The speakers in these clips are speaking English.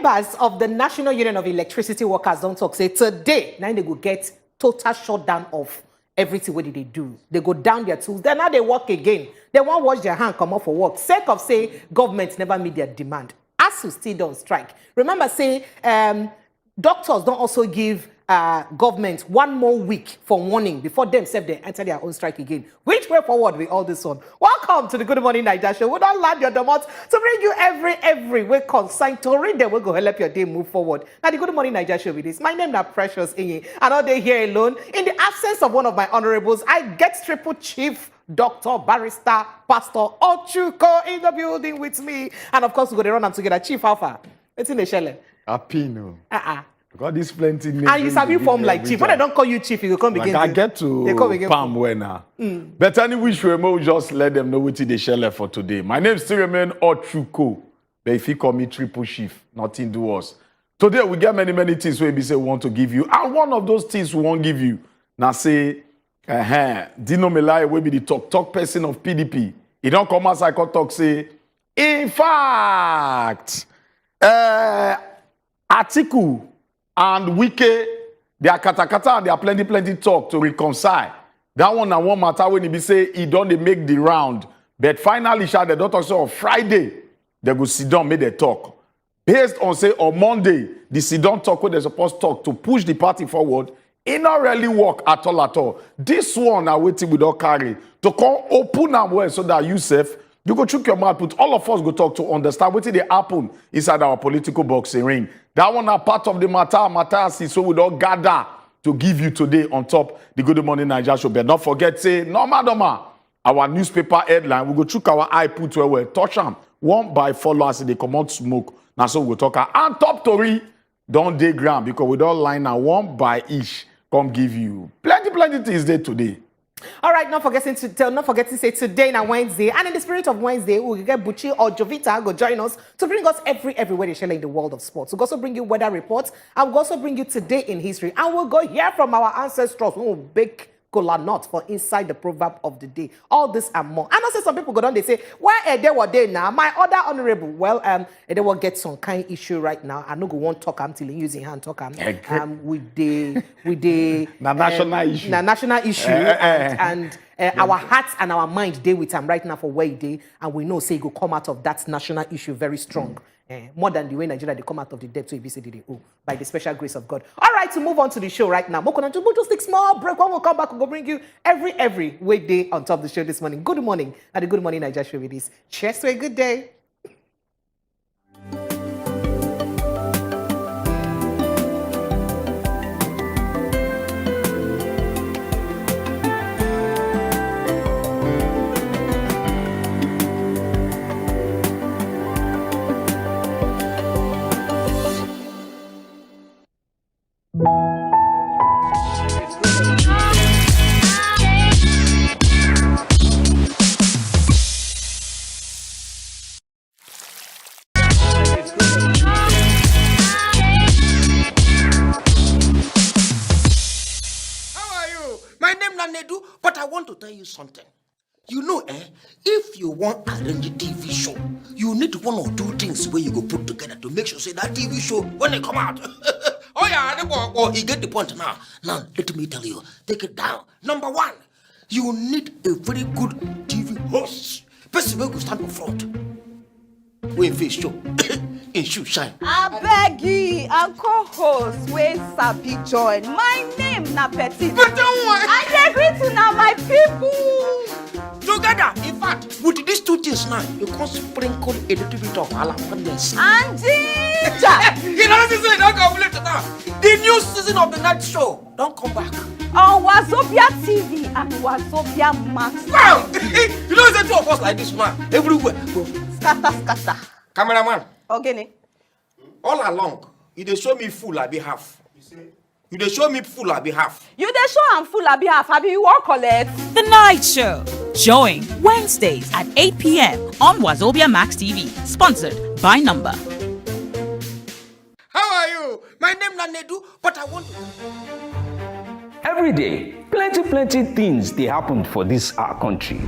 members of the National Union of Electricity Workers don't talk, say today, now they go get total shutdown of everything. What did they do? They go down their tools. Then now they work again. They won't wash their hand, come up for work. Sake of say, government never meet their demand. ASU still don't strike. Remember, say, doctors don't also give government 1 more week for warning before themselves they enter their own strike again. Which way forward with all this one? Welcome to the Good Morning Naija show. We don't land your domot to bring you every week consigned to read them. We'll go help your day move forward. Now the Good Morning Naija show with this. My name is Precious Inye. And all day here alone. In the absence of one of my honorables, I get Triple Chief Dr. Barrister Pastor Ochuko in the building with me. And of course, we're going to run them together. Chief Alpha. It's in the shell. Happy no. Because this plenty names. And you sabi form like chief. When I don't call you chief, you come again. I get to palm when now. But anyway, we just let them know what they share for today. My name still remain Ochuko. But if you call me Triple Chief, nothing do us. Today we get many things we say we want to give you. And one of those things we won't give you. Now say, Dino Melai will be the talk person of PDP. He don't come as I can talk say, in fact, Atiku and Wike, they are katakata and they are plenty talk to reconcile. That one and one matter when he be say he don't make the round. But finally, the doctor say on Friday, they go sit down, make the talk. Based on say on Monday, the sit down talk where they're supposed to talk to push the party forward, it not really work at all. This one I waiting with all carry to come open and well so that you safe. You go check your mouth, put all of us go talk to understand what they happen inside our political boxing ring. That one are part of the matter so we don't gather to give you today on top the Good Morning Naija show. But don't forget, say, normal, our newspaper headline, we go check our eye put where we touch them. One by followers, they come out smoke. Now so we talk. And top story, don't dig ground because we don't line now one by each. Come give you plenty things there today. All right, not forgetting to say today na Wednesday, and in the spirit of Wednesday, we'll get Buchi or Jovita go join us to bring us everywhere they share in the world of sports. We'll also bring you weather reports, and we'll also bring you today in history, and we'll go hear from our ancestors who will bake kola nut for inside the proverb of the day. All this and more. And also some people go down, they say, where they were there now? My other honorable, well, they will get some kind issue right now. I know go won't talk until using hand talk with the national issue and our hearts and our mind day with him right now for where he day, and we know say he go come out of that national issue very strong. More than the way Nigeria they come out of the debt to IEBC by the special grace of God. All right, to move on to the show right now. We'll just take a small break. When we'll come back, we'll bring you every weekday on top of the show this morning. Good morning at the Good Morning Naija show with this. Cheers to a good day. But I want to tell you something. You know, if you want to arrange a TV show, you need one or two things where you go put together to make sure say that TV show when they come out. Oh yeah, you get the point now. Now let me tell you, take it down. Number one, you need a very good TV host. Person who will stand up front. When face show. In shoe shine. I beg you, and co-host wey sabi join. My name na Petit. But don't worry. I agree to now my people. Together, in fact, with these two things now, you can sprinkle a little bit of jalapeno. And ginger. You know this is not complete now. The new season of the night show don't come back. On Wazobia TV and wazobiamax. Wow! You know the two of us like this man everywhere. Go. Scatter. Cameraman. Okay. All along, you dey show me full I be half. You dey show me full I be half. You dey show am full I be half. I be you won't collect. The Night Show. Join Wednesdays at 8 p.m. on wazobiamax TV. Sponsored by Number. How are you? My name is Nedu, but I want to... Every day, plenty things they happen for this our country.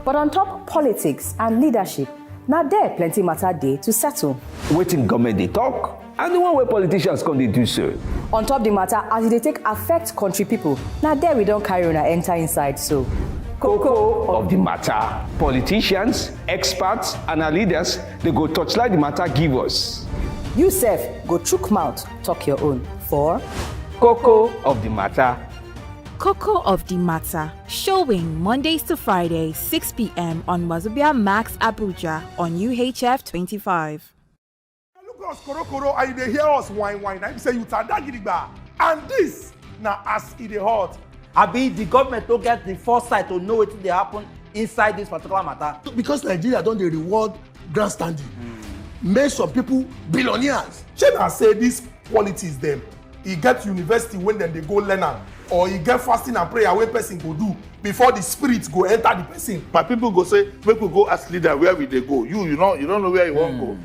But on top politics and leadership, now there plenty matter day to settle. Waiting government they talk, and the one where politicians come dey do so. On top the matter, as they take affect country people, now there we don't carry on enter inside. So, Cocoa of the matter. Politicians, experts, and our leaders, they go touchlight the matter give us. you sef go chook mouth, talk your own. For Cocoa of the matter. Cocoa of the Matter, showing Mondays to Fridays, 6 p.m. on Wazobia Max Abuja on UHF 25. Look us koro and you dey hear us whine. I say you tada gidigba. And this na as e dey hot. Abi the government don't get the foresight to know wetin dey happen inside this particular matter. Because Nigeria don dey reward grandstanding. Make some people billionaires. Shey na say this politics dem, e get university when dem dey go learn am, or e get fasting and prayer wey person go do before the spirit go enter the person. My people go say, make we go ask leader where we dey go. You don't know where you wan go.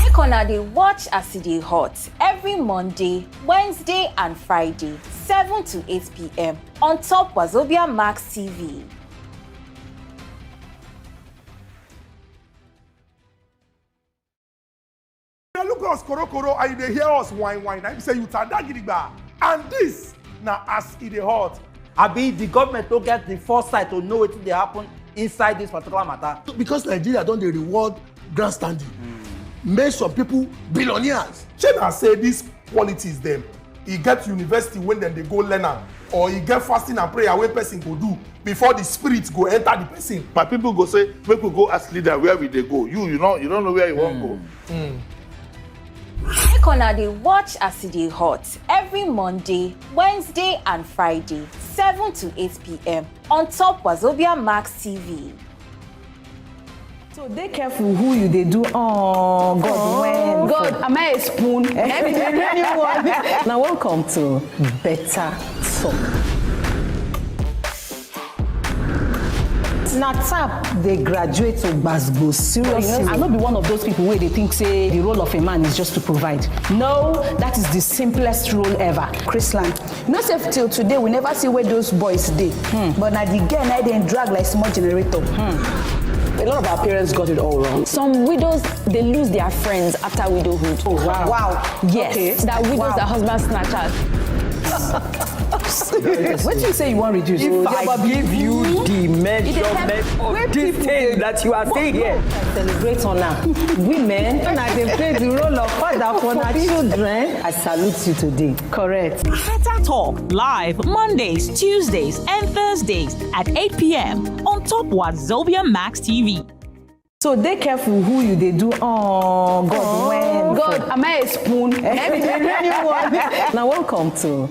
Make una dey watch as e dey hot every Monday, Wednesday and Friday, 7 to 8 p.m. on top Wazobia Max TV. Look us koro and you dey hear us whine. I say you tada gidigba. And this na as e dey hot. Abi the government don't get the foresight to know wetin dey happen inside this particular matter. Because Nigeria don dey reward grandstanding. Make some people billionaires. Shey na say this politics dem, e get university when dem dey go learn am, or e get fasting and prayer wey person go do before the spirit go enter the person. My people go say, make we go ask leader where we dey go. You don't know where you wan go. Make una dey watch as e dey hot every Monday, Wednesday and Friday, 7 to 8 p.m. on top Wazobia Max TV. so dey careful who you dey do. Oh God, when God, am I a spoon? Now welcome to Better Talk. Na tap they graduate to Basgo seriously. I not be one of those people where they think say the role of a man is just to provide. No, that is the simplest role ever. Chrisland, you know, say till today we never see where those boys dey. But now the girl now they drag like small generator. A lot of our parents got it all wrong. Some widows they lose their friends after widowhood. Oh wow. Wow. Yes, Okay. that widows Wow. are husband snatchers. What do you say you want to reduce? If I give you the measurement Where of this people thing that you are saying here. Celebrate on her. Women, na they play the role of father for their children. I salute you today. Correct. Better Talk live Mondays, Tuesdays, and Thursdays at 8 p.m. on top Wazobia Max TV. So dey careful who you dey do. Oh God, when God, am I a spoon? Now welcome to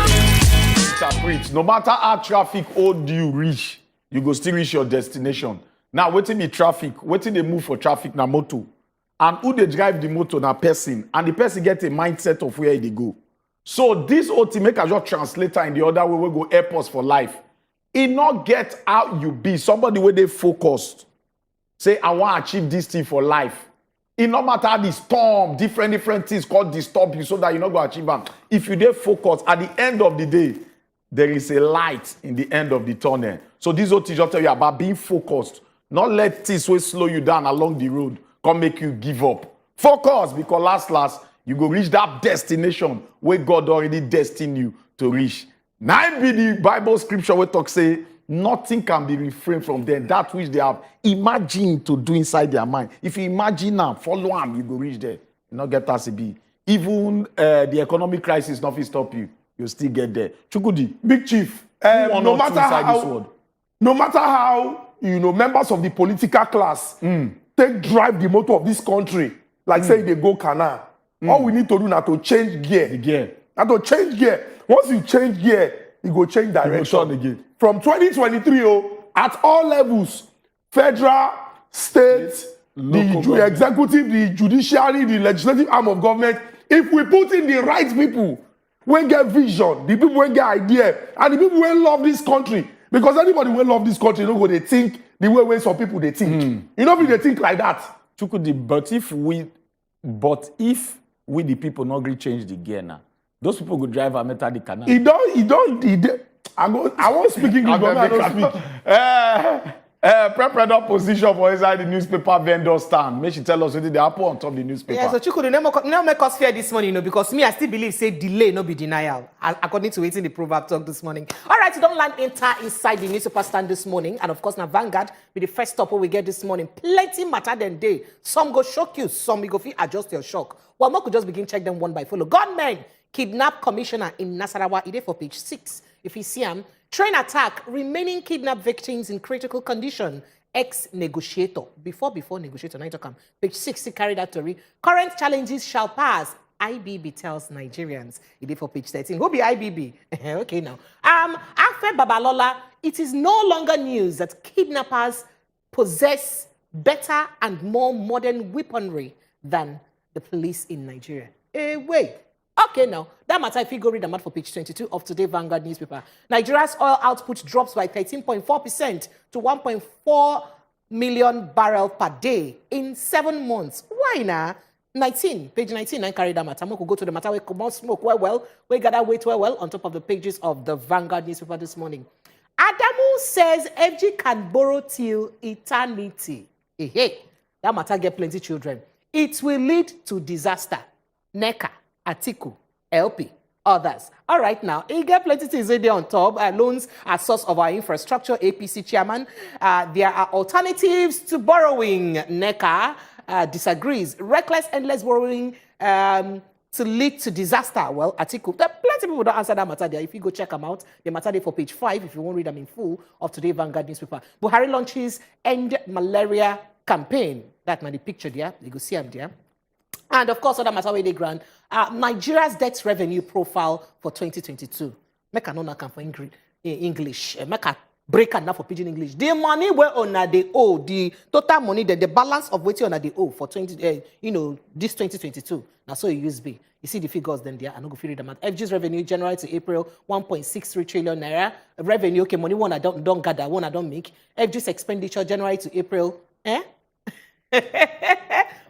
Interpret. No matter how traffic hold you reach, you go still reach your destination. Now, wetin be traffic? Wetin dey move for traffic na motor. And who dey drive the motor na person. And the person get a mindset of where they go. So this whole thing, make I just translate in the other way, we go help us for life. It not get how you be. Somebody where they focused. Say, I want to achieve this thing for life. It no matter the storm, different things called disturb you so that you not go achieve them. If you dey focus, at the end of the day, there is a light in the end of the tunnel. So this whole thing just tell you about being focused. Not let things will slow you down along the road, come make you give up. Focus, because last, you go reach that destination where God already destined you to reach. Now be the Bible scripture where talk say, nothing can be refrained from them. That which they have imagined to do inside their mind. If you imagine now, follow them, you go reach there. You not get as it be. Even the economic crisis nothing stop you. You still get there. Chukudi, Big chief, no no matter how members of the political class take drive the motor of this country, like say they go canal. All we need to do now to change gear. The gear. Now to change gear. Once you change gear, you go change direction. Again. From 2023, at all levels, federal, state, the executive, the judiciary, the legislative arm of government, if we put in the right people, we get vision, the people will get idea, and the people will love this country. Because anybody will love this country, you know, they think the way some people they think. You know, they think like that. Chukudi, but if we the people not really change the gear now, those people go drive a metal the canal. I won't speak English, but I don't speak. Prepared position for inside the newspaper vendor stand. Make she tell us what they happen on top of the newspaper. Yeah, so Chukwudi, no make us fear this morning, because me, I still believe, say, delay, no be denial, according to waiting the proverb talk this morning. All right, so don't land inside the newspaper stand this morning. And of course, now Vanguard be the first stop we get this morning. Plenty matter than day. Some go shock you, some you go feel adjust your shock. Well, more could just begin check them one by follow. Gunmen kidnap commissioner in Nasarawa, ide for page 6. If you see him, train attack, remaining kidnapped victims in critical condition. Ex-negotiator. Before negotiator, now come. Page 6, carry that story. Current challenges shall pass. IBB tells Nigerians. It is for page 13. Who be IBB? Okay, now. After Babalola, it is no longer news that kidnappers possess better and more modern weaponry than the police in Nigeria. Wait. Okay, now, that matter, if you go read the matter for page 22 of today's Vanguard newspaper. Nigeria's oil output drops by 13.4% to 1.4 million barrels per day in 7 months. Why now? 19, page 19, I carry that matter. We could go to the matter, we come on smoke well, we gather weight well on top of the pages of the Vanguard newspaper this morning. Adamu says FG can borrow till eternity. Hey, that matter get plenty children. It will lead to disaster. NECA. Atiku, LP, others. All right, now, he get plenty things there on top. Loans are source of our infrastructure, APC chairman. There are alternatives to borrowing. NECA disagrees. Reckless, endless borrowing to lead to disaster. Well, Atiku, there are plenty of people don't answer that matter there. If you go check them out, the matter there for page 5, if you won't read them in full, of today's Vanguard newspaper. Buhari launches End Malaria campaign. That's the picture there. You go see them there. And of course, other matter where they grant Nigeria's debt revenue profile for 2022. Make a no come for English. Make a break enough for pidgin English. The money where on they owe, the total money, the balance of what you on they owe for this 2022. Now so you use B. You see the figures then there. I don't go read them out. FG's revenue January to April 1.63 trillion naira. Revenue, okay, money one I don't gather, one I don't make. FG's expenditure January to April.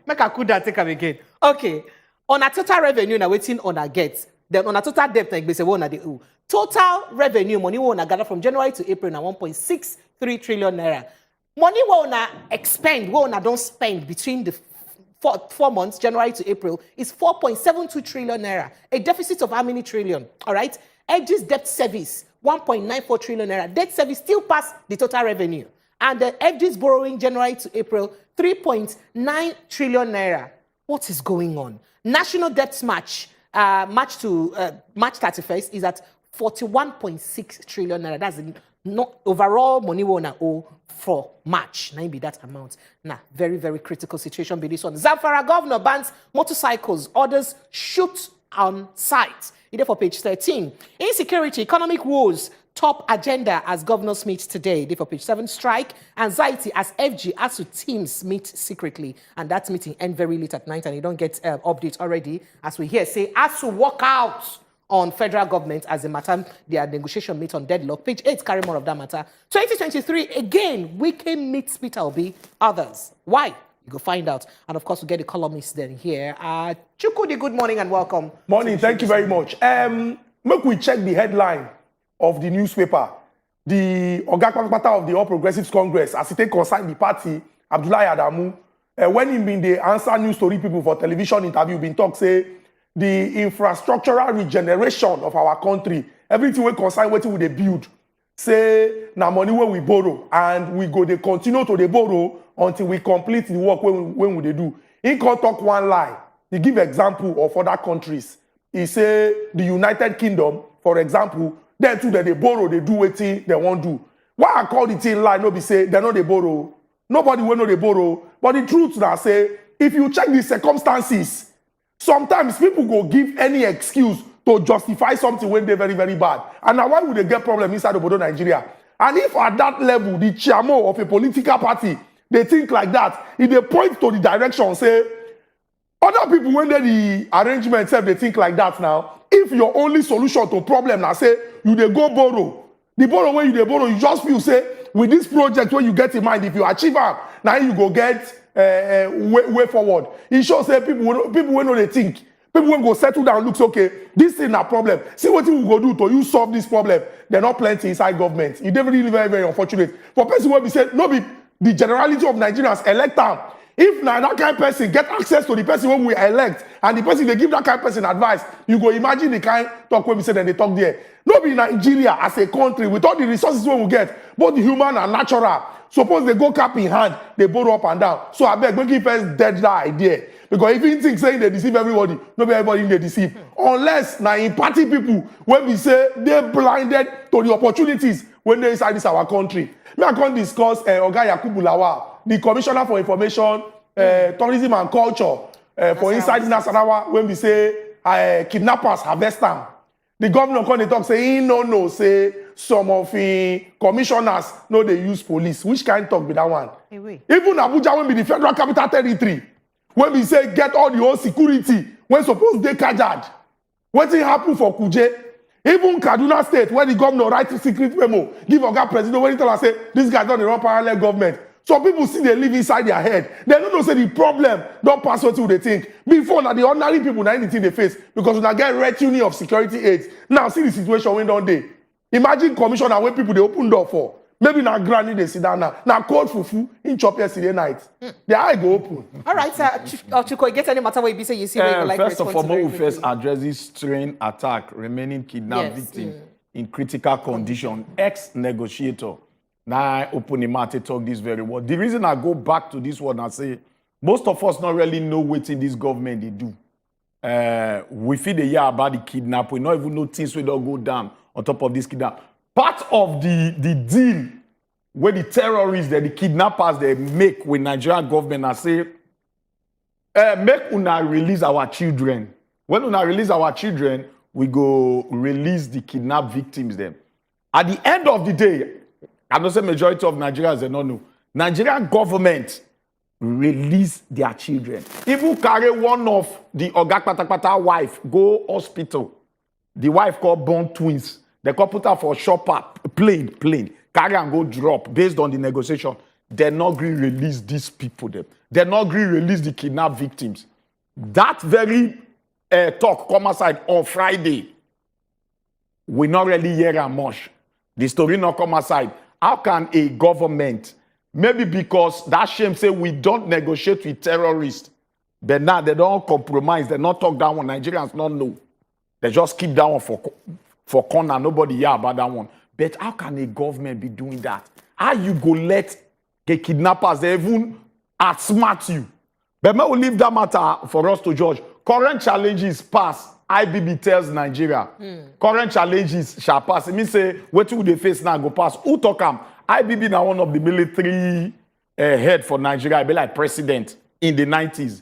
Make a could that take them again. Okay. On a total revenue, now waiting on a get. Then on a total debt, like they say, one the total revenue, money we gather from January to April now 1.63 trillion naira. Money we expend, we don't spend between the 4 months, January to April, is 4.72 trillion naira. A deficit of how many trillion? All right. FG's debt service, 1.94 trillion naira. Debt service still pass the total revenue. And the FG's borrowing January to April, 3.9 trillion naira. What is going on? National debt March 31st is at 41.6 trillion naira. That's not overall money we owe for March. Now be that amount. Now, very, very critical situation be this one. Zamfara governor bans motorcycles. Orders shoot on sight. Either for page 13. Insecurity, economic woes. Top agenda as governors meet today. They for page 7. Strike, anxiety as FG ASU teams meet secretly. And that meeting end very late at night and you don't get updates already. As we hear say ASU walk out on federal government as a matter their negotiation meet on deadlock. Page 8 carry more of that matter. 2023 again, weekend meets Peter Obi. Others. Why? You go find out. And of course we get the columnists then here. Chukudi, good morning and welcome. Morning, thank you very much. Make we check the headline of the newspaper. The Oga Kpakpata of the All Progressives Congress, as he take concern the party, Abdullahi Adamu, when he been the answer news story people for television interview, been talk say the infrastructural regeneration of our country, everything we concern waiting with the build, say na money where we borrow and we go they continue to the borrow until we complete the work when they do. He can't talk one lie. He give example of other countries. He say the United Kingdom, for example, then too that they borrow, they do what they want to do. Why I call the thing lie, no be say they know they borrow. Nobody will know they borrow. But the truth now say, if you check the circumstances, sometimes people go give any excuse to justify something when they're very, very bad. And now why would they get problem inside of Bodo, Nigeria? And if at that level, the chairman of a political party, they think like that, if they point to the direction, say, other people, when they the arrangement, they think like that now. If your only solution to problem now, say, you they go borrow. The borrow when you they borrow, you just feel, say, with this project, when you get in mind, if you achieve it, now you go get way forward. It shows say people will know they think. People will go settle down, looks okay. This is a problem. See what you go do to you solve this problem. They're not plenty inside government. It's definitely very, very unfortunate. For person will be said, no be the generality of Nigerians elect them. If now that kind of person get access to the person when we elect, and the person they give that kind of person advice, you go imagine the kind talk when we say that they talk there. No be Nigeria as a country with all the resources we will get, both the human and natural. Suppose they go cap in hand, they borrow up and down. So I beg, make you first dead that idea. Because if you think saying they deceive everybody, nobody everybody they deceive. Unless now in party people, when we say they're blinded to the opportunities when they inside this our country. Me I can't discuss Oga Yakubu Lawal, the Commissioner for Information, Tourism and Culture, for inside Nasarawa, when we say kidnappers harvest them. The governor come talk say, no, say some of the commissioners know they use police. Which kind talk be that one? Hey, even Abuja when be the Federal Capital Territory, when we say get all the whole security, when suppose they kajad. What thing happen for Kuje? Even Kaduna State, where the governor write a secret memo, give Oga President, when he tell us say, this guy don't run parallel government. Some people see they live inside their head. They don't know say the problem don't pass what they think. Before now, the ordinary people now anything they face because when I get retinue of security aids. Now see the situation when don't they? Imagine commissioner when people they open door for. Maybe now granny they sit down now. Now cold fufu in chop yesterday night. The eye go open. All right, Chiko, get any matter where you say you see where you like first of all, we quickly. first address this strain attack remaining kidnapped victim in critical condition. Ex-negotiator. Now I open the mouth to talk this very well. The reason I go back to this one and say most of us not really know what this government they do. We feel the year about the kidnap. We not even know things we don't go down on top of this kidnap. Part of the deal where the terrorists, the kidnappers, they make with Nigerian government and say, make una release our children. When una release our children, we go release the kidnapped victims them. At the end of the day, I don't say majority of Nigerians they don't know. Nigerian government release their children. Even carry one of the Oga Kpatakpata wife go hospital. The wife called born twins. They call put her for shopper plane. Carry and go drop based on the negotiation. They're not going to release these people. They're not going to release the kidnapped victims. That very talk come aside on Friday. We not really hear much. The story not come aside. How can a government, maybe because that shame say we don't negotiate with terrorists, but now they don't compromise, they not talk that one. Nigerians not know. They just keep that one for corner. Nobody hear about that one. But how can a government be doing that? How you go let the kidnappers they even outsmart you? But may we leave that matter for us to judge. Current challenges pass. IBB tells Nigeria. Current challenges shall pass. It means say, what will they face now go pass? Who talk am? IBB now one of the military head for Nigeria. I be like president in the 90s.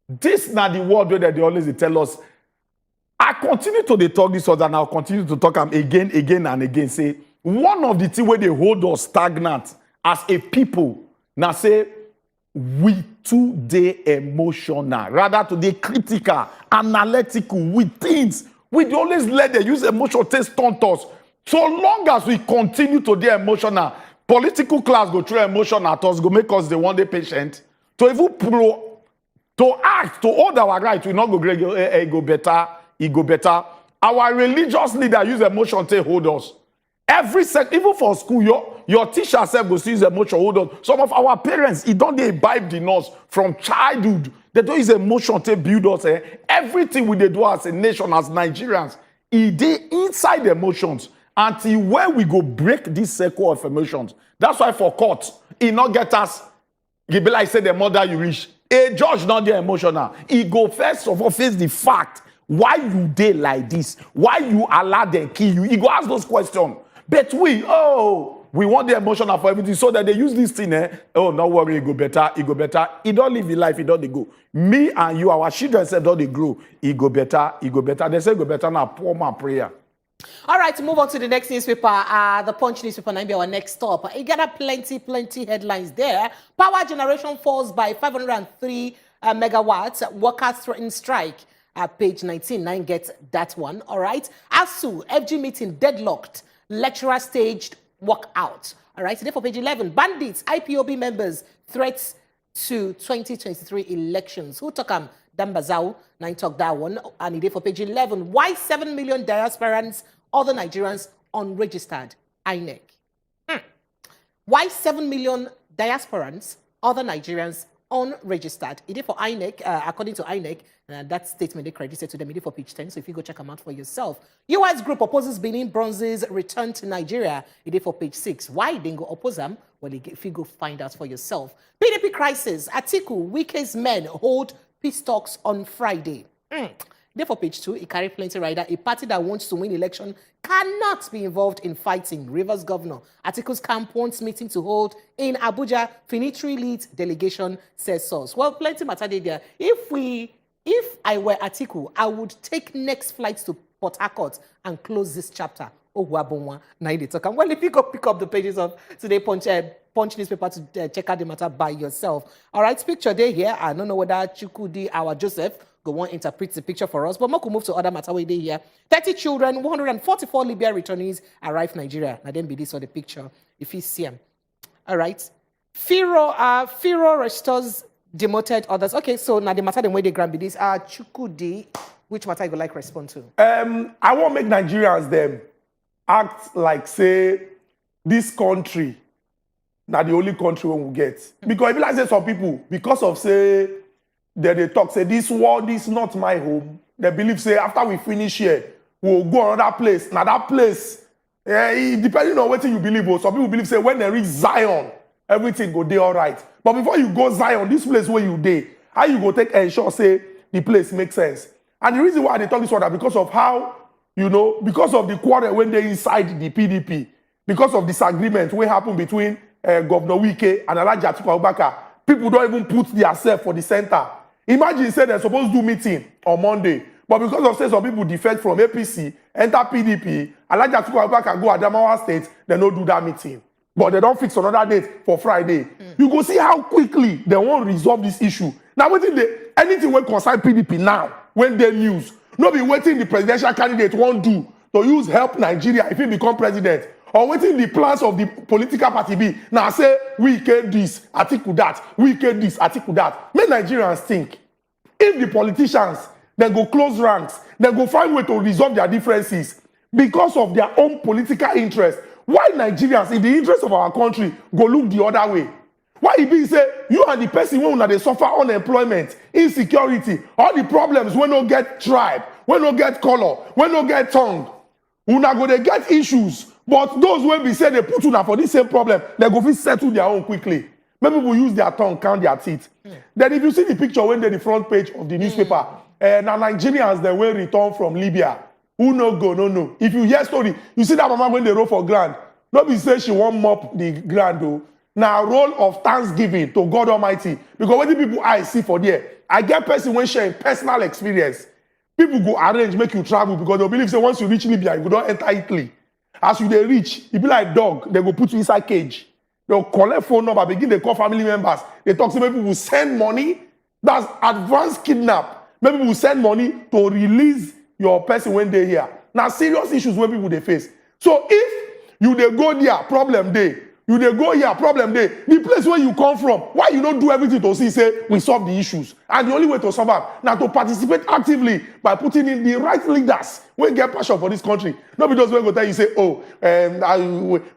This now the word where they always tell us. I continue to talk this other and I'll continue to talk again and again. Say, one of the things where they hold us stagnant as a people, now say, we today emotional, rather today critical, analytical, with things. We always let them use emotional taste taunt us. So long as we continue to be emotional, political class go through emotion at us, go make us the one day patient. To even to act, to hold our right, we not go great, it go better. Our religious leader use emotion to hold us. Even for school, your teacher self go use emotion hold on. Some of our parents, don't they imbibe in us from childhood. They don't use emotion to build us. Everything we do as a nation, as Nigerians, they inside emotions until when we go break this circle of emotions. That's why for court, it not get us. He be like say the mother you reach. A judge not there emotional. He go first of all face the fact why you dey like this, why you allow them kill you. He go ask those questions. But We want the emotional for everything so that they use this thing. Oh, no worry, it go better, it go better. It don't live in life, it don't they go. Me and you, our children said, don't they grow. It go better, it go better. They say it go better now, poor man prayer. All right, move on to the next newspaper. The Punch newspaper, now be our next stop. You got plenty headlines there. Power generation falls by 503 megawatts. Workers threaten strike. Page 19 gets that one. All right. ASU, FG meeting deadlocked. Lecturer staged walkout. All right. Today for page 11. Bandits, IPOB members, threats to 2023 elections. Who took them? Dambazau, 9 talk that one. And today for page 11. Why 7 million diasporans, other Nigerians unregistered? INEC. Why 7 million diasporans, other Nigerians unregistered? It is for INEC, according to INEC, that statement they credited to them. It is for page 10, so if you go check them out for yourself. US group opposes Benin Bronze's return to Nigeria. It is for page 6. Why they go oppose them? Well, if you go find out for yourself. PDP crisis. Atiku, Wike's men hold peace talks on Friday. Therefore, page 2, it carry plenty rider. A party that wants to win election cannot be involved in fighting. Rivers governor. Atiku's camp wants meeting to hold in Abuja. Finitri leads delegation, says source. Well, plenty matter there. If I were Atiku, I would take next flight to Port Harcourt and close this chapter. Oh, Wabonwa, now they talk. Well, if you go pick up the pages of today Punch newspaper to check out the matter by yourself. All right, picture day here. I don't know whether Chukudi, our Joseph, go on interpret the picture for us. But we could move to other matter way day here. 30 children, 144 Libya returnees arrived Nigeria. Now then be this or the picture. If you see them. All right. Firo restores demoted others. Okay, so now the matter the way they grab this are Chukudi. Which matter you would like to respond to? I won't make Nigerians them act like say this country now the only country we will get. Because if you like say some people, because of say they talk, say this world is not my home. They believe say after we finish here, we'll go another place. Now that place, depending on what you believe, some people believe say when they reach Zion, everything go there all right. But before you go Zion, this place where you dey, how you go take ensure say the place makes sense. And the reason why they talk this one because of how, because of the quarrel when they inside the PDP, because of disagreement what happened between Governor Wike and Alhaji Atiku Abubakar, people don't even put themselves for the center. Imagine say they're supposed to do meeting on Monday, but because of say some people defect from APC, enter PDP, Alhaji Atiku Abubakar go Adamawa State, they don't do that meeting. But they don't fix another date for Friday. You go see how quickly they won't resolve this issue. Now, anything will concern PDP now, when they news, not be waiting the presidential candidate won't do to use help Nigeria if he become president. Or waiting the plans of the political party be. Now say, we can this, Atiku that, we can this, Atiku that. Make Nigerians think. If the politicians, they go close ranks, they go find way to resolve their differences because of their own political interest. Why Nigerians, in the interest of our country, go look the other way? Why it be say, you and the person when they suffer unemployment, insecurity, all the problems when no get tribe, when no get color, when no get tongue, una go they get issues. But those when we say they put una for this same problem, they go fit settle their own quickly. Maybe people use their tongue, count their teeth. Then if you see the picture when they're the front page of the newspaper, now Nigerians they will return from Libya. Who no go, no. If you hear story, you see that mama when they roll for ground. Nobody say she won't mop the ground though. Now role of thanksgiving to God Almighty. Because when the people I see for there, I get person when sharing personal experience. People go arrange, make you travel because they believe say once you reach Libya, you don't enter Italy. As you they reach, it be like dog, they go put you inside cage. They'll collect phone number, begin they call family members. They talk to people will send money. That's advanced kidnap. Maybe people will send money to release your person when they're here. Now serious issues when people they face. So if you they go there, problem day. You they go here, problem day. The place where you come from, why you don't do everything to see, say, we solve the issues. And the only way to solve them, now to participate actively by putting in the right leaders when get passion for this country. Nobody does when go tell you say,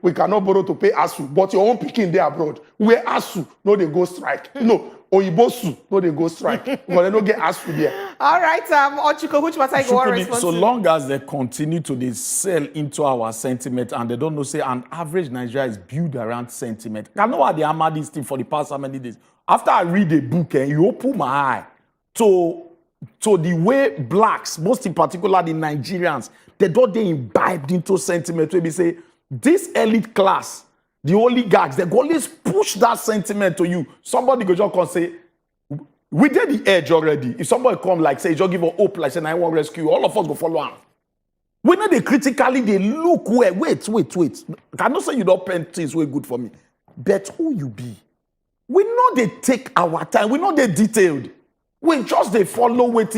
we cannot borrow to pay ASU, but your own picking there abroad. Where ASU, no, they go strike. No, Oyibosu, no, they go strike. But they don't get ASU there. All right, Ochuko, which matter you want to respond so to? long as they continue to sell into our sentiment and they don't know, say, an average Nigeria is built around sentiment. I know how they hammer this thing for the past how many days. After I read a book, you open my eye to the way blacks, most in particular the Nigerians, they imbibed into sentiment where we say, this elite class, the oligarchs, they go always push that sentiment to you. Somebody go just come say, we did the edge already. If somebody come like say, just give a hope, like say, I want rescue, all of us go follow him. When they critically, they look where, wait. I don't say you don't pen things way good for me. But who you be? We know they take our time. We know they detailed. We just they follow what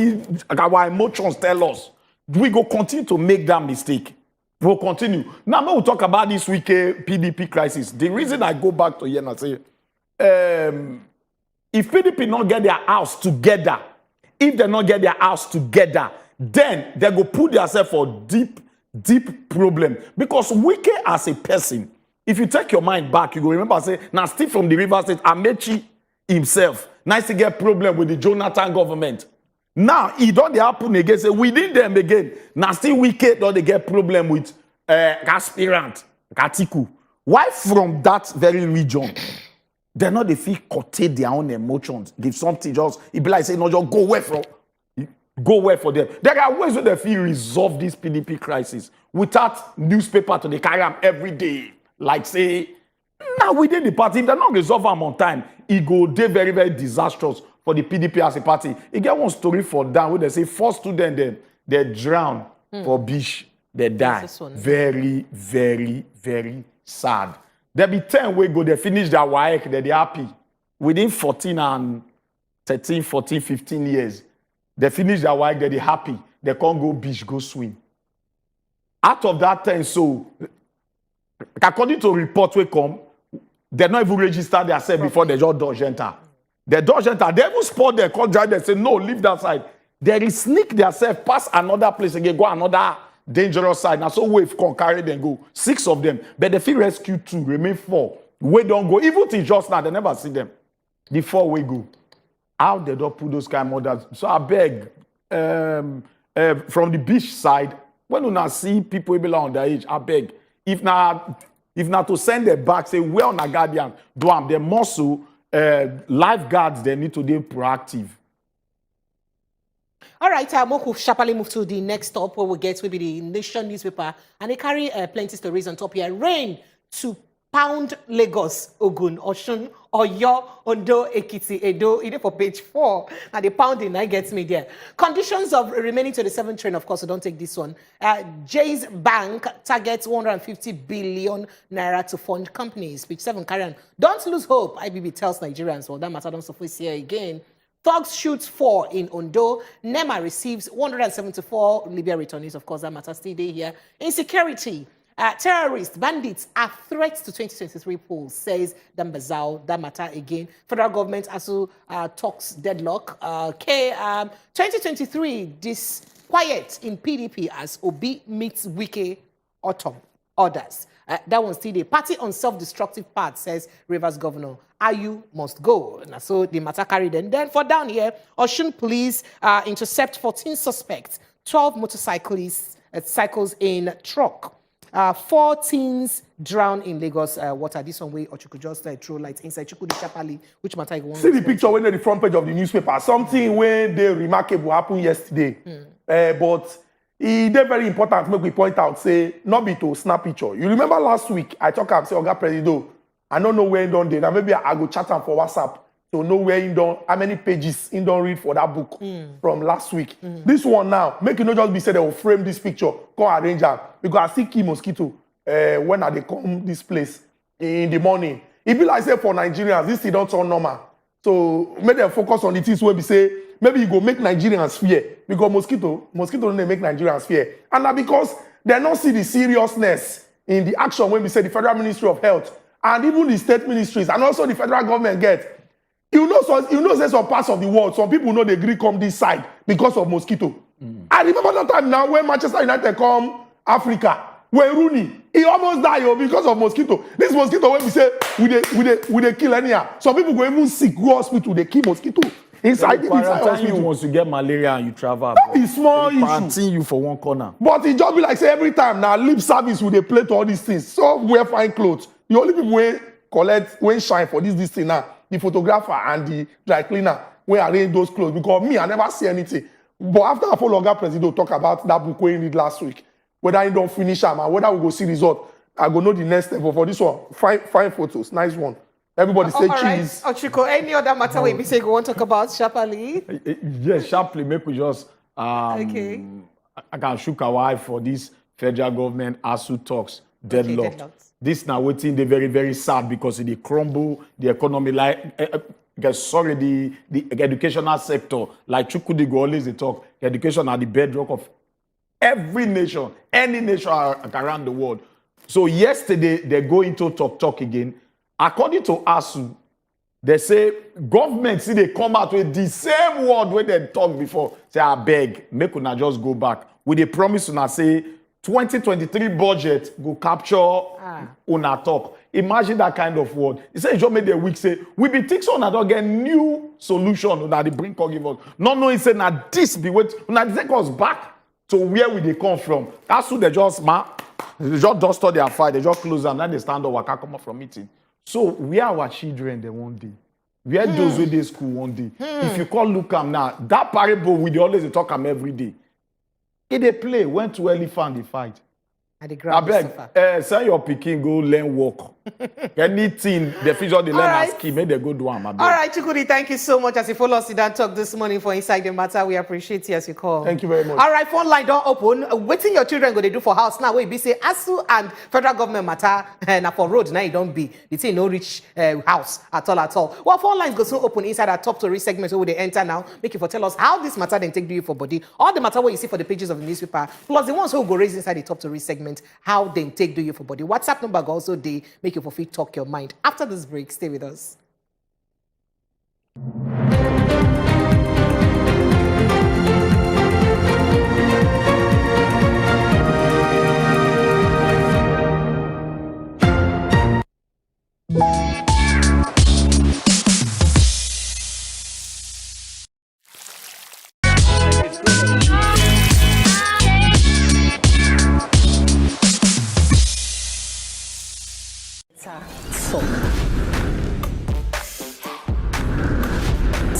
our emotions tell us. We go continue to make that mistake. We'll continue. Now, we'll talk about this week PDP crisis. The reason I go back to here and say, if PDP not get their house together, if they not get their house together, then they go put themselves for deep problem. Because Wike as a person, if you take your mind back, you go remember say, now Steve from the River State, Amechi himself, nice to get problem with the Jonathan government. Now, it don't happen again. Say, we need them again. Now, still Wike don't they get problem with aspirant, Katiku. Why from that very region? They're not the feel curtail their own emotions. Give something just, it be like say, no, just go away for them. There are ways where they feel resolve this PDP crisis without newspaper to the carry them every day. Like say, now within the party, if they're not resolve them on time, it go dey very, very disastrous for the PDP as a party. You get one story for them where they say 4 students they drown for beach, they die. Very, very, very sad. There be 10 we go, they finish their work, they happy. Within 14, 15 years, they finish their work, they happy. They can't go beach, go swim. Out of that 10, so, according to report we come, they not even register themselves before they just dodge enter. They dodge enter. They even spot their call drive. They say, no, leave that side. They sneak themselves past another place again, go another dangerous side. Now, so wave can carry them go. 6 of them. But they feel rescue 2, remain 4. We don't go. Even till just now, they never see them. The 4 we go. How they don't put those kind of mothers. So I beg, from the beach side, when you now see people who belong on their age, I beg, if not to send them back, say, we're on a guardian, do them. They must so, lifeguards, they need to be proactive. All right, we'll sharply move to the next stop where we get will be the Nation newspaper, and they carry plenty stories on top here. Rain to pound Lagos, Ogun, Shun, Oyo, Ondo, Ekiti, Edo, either for page 4. And the pounding, I gets me there. Conditions of remaining to the 7th train, of course, so don't take this one. Jay's Bank targets 150 billion naira to fund companies. Page 7, Karen. Don't lose hope, IBB tells Nigerians. Well, that matter don't surface here again. Thugs shoots 4 in Ondo. NEMA receives 174 Libya returnees. Of course, that matter still there here. Insecurity. Terrorists, bandits are threats to 2023 polls, says Dambazao. That matter again. Federal government also talks deadlock. 2023, disquiet in PDP as Obi meets Wike autumn orders. That one's still the party on self-destructive path, says Rivers Governor. Ayu must go. And so the matter carried. And then for down here, Shun police intercept 14 suspects, 12 motorcyclists, cycles in truck. 4 teens drown in Lagos water. This one way, or you could just throw light inside Chukudi Chapali, which matter you want. See the picture when they're the front page of the newspaper. Something when they remarkable happened yesterday. But it is very important to make we point out, say, not be to snap picture. You remember last week, I talk about, say, Oga Presido, I don't know where he done there. Now maybe I go chat him for WhatsApp to know where he done, how many pages he done read for that book from last week. This one now, make it not just be said they will frame this picture, go arrange them. Because I see key mosquito when they come this place in the morning. It be like say for Nigerians, this is not so normal. So make them focus on the things where we say, maybe you go make Nigerians fear. Because mosquito don't make Nigerians fear. And that because they don't see the seriousness in the action when we say the Federal Ministry of Health and even the state ministries and also the federal government get. You know, say some parts of the world, some people know they agree come this side because of mosquito. I remember that time now when Manchester United come Africa, when Rooney, he almost died because of mosquito. This mosquito, when we say, we they kill anyhow. Some people go even sick, go hospital, they kill mosquito. Inside hospital. You once you get malaria and you travel. That is small issue. Quarantine you for one corner. But it just be like, say, every time now, lip service, we they play to all these things. So wear fine clothes. The only people when collect, when shine for this thing now, the photographer and the dry cleaner, when arrange those clothes. Because me, I never see anything. But after I follow Oga Presido talk about that book when he read last week, whether he don't finish them and whether we go see result. I go know the next step. But for this one, fine photos, nice one. Everybody say cheese. Right. Ochiko, any other matter we say go want to talk about sharply? Yes, sharply. Make we just Okay. I can shook our eye for this federal government ASU talks deadlocked. deadlocked. This now waiting they very, very sad because it crumble the economy like the educational sector. Like Chukudi go always they talk, education are the bedrock of every nation, any nation around the world. So yesterday they go into talk again. According to ASU, they say government see they come out with the same word when they talk before. Say I beg, make una just go back. With a promise una say 2023 budget go capture una talk. Imagine that kind of word. He said, just made the week say, we be think so una don't get new solution una the bring give us. Not knowing say na this be what una take us back to where we they come from. ASU they just dust all their fight, they just close and then they stand up waka come up from meeting. So where our children they one day? Where those with they school one day? If you call look am now, that parable we dey always dey talk am every day. If they play, when to elephant they fight. I beg, send your pikin go learn work. Anything the future they learn as key, make they go do am. All right, Chukudi, thank you so much as you follow us in that talk this morning for Inside the Matter. We appreciate you as you call. Thank you very much. All right, phone line don't open. Waiting your children go they do for house now. We be say ASU and federal government matter and for road now it don't be. The thing no reach house at all. Well, phone lines go so open inside our top story segment where they enter now. Make you for tell us how this matter then take do you for body. All the matter what you see for the pages of the newspaper plus the ones who go raise inside the top story segment. How they take do you for body. WhatsApp number go also they make you for fit talk your mind. After this break, stay with us.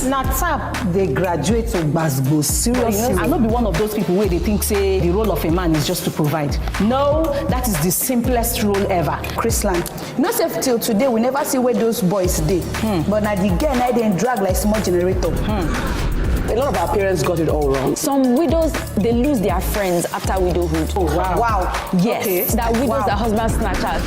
Na tap they graduate to Basbo seriously. I not be one of those people where they think say the role of a man is just to provide. No, that is the simplest role ever. Chrisland, you know, say till today we never see where those boys did. But now the girl now they drag like small generator. A lot of our parents got it all wrong. Some widows, they lose their friends after widowhood. Oh, wow. Wow. Yes, Okay. that widows, that husband snatchers.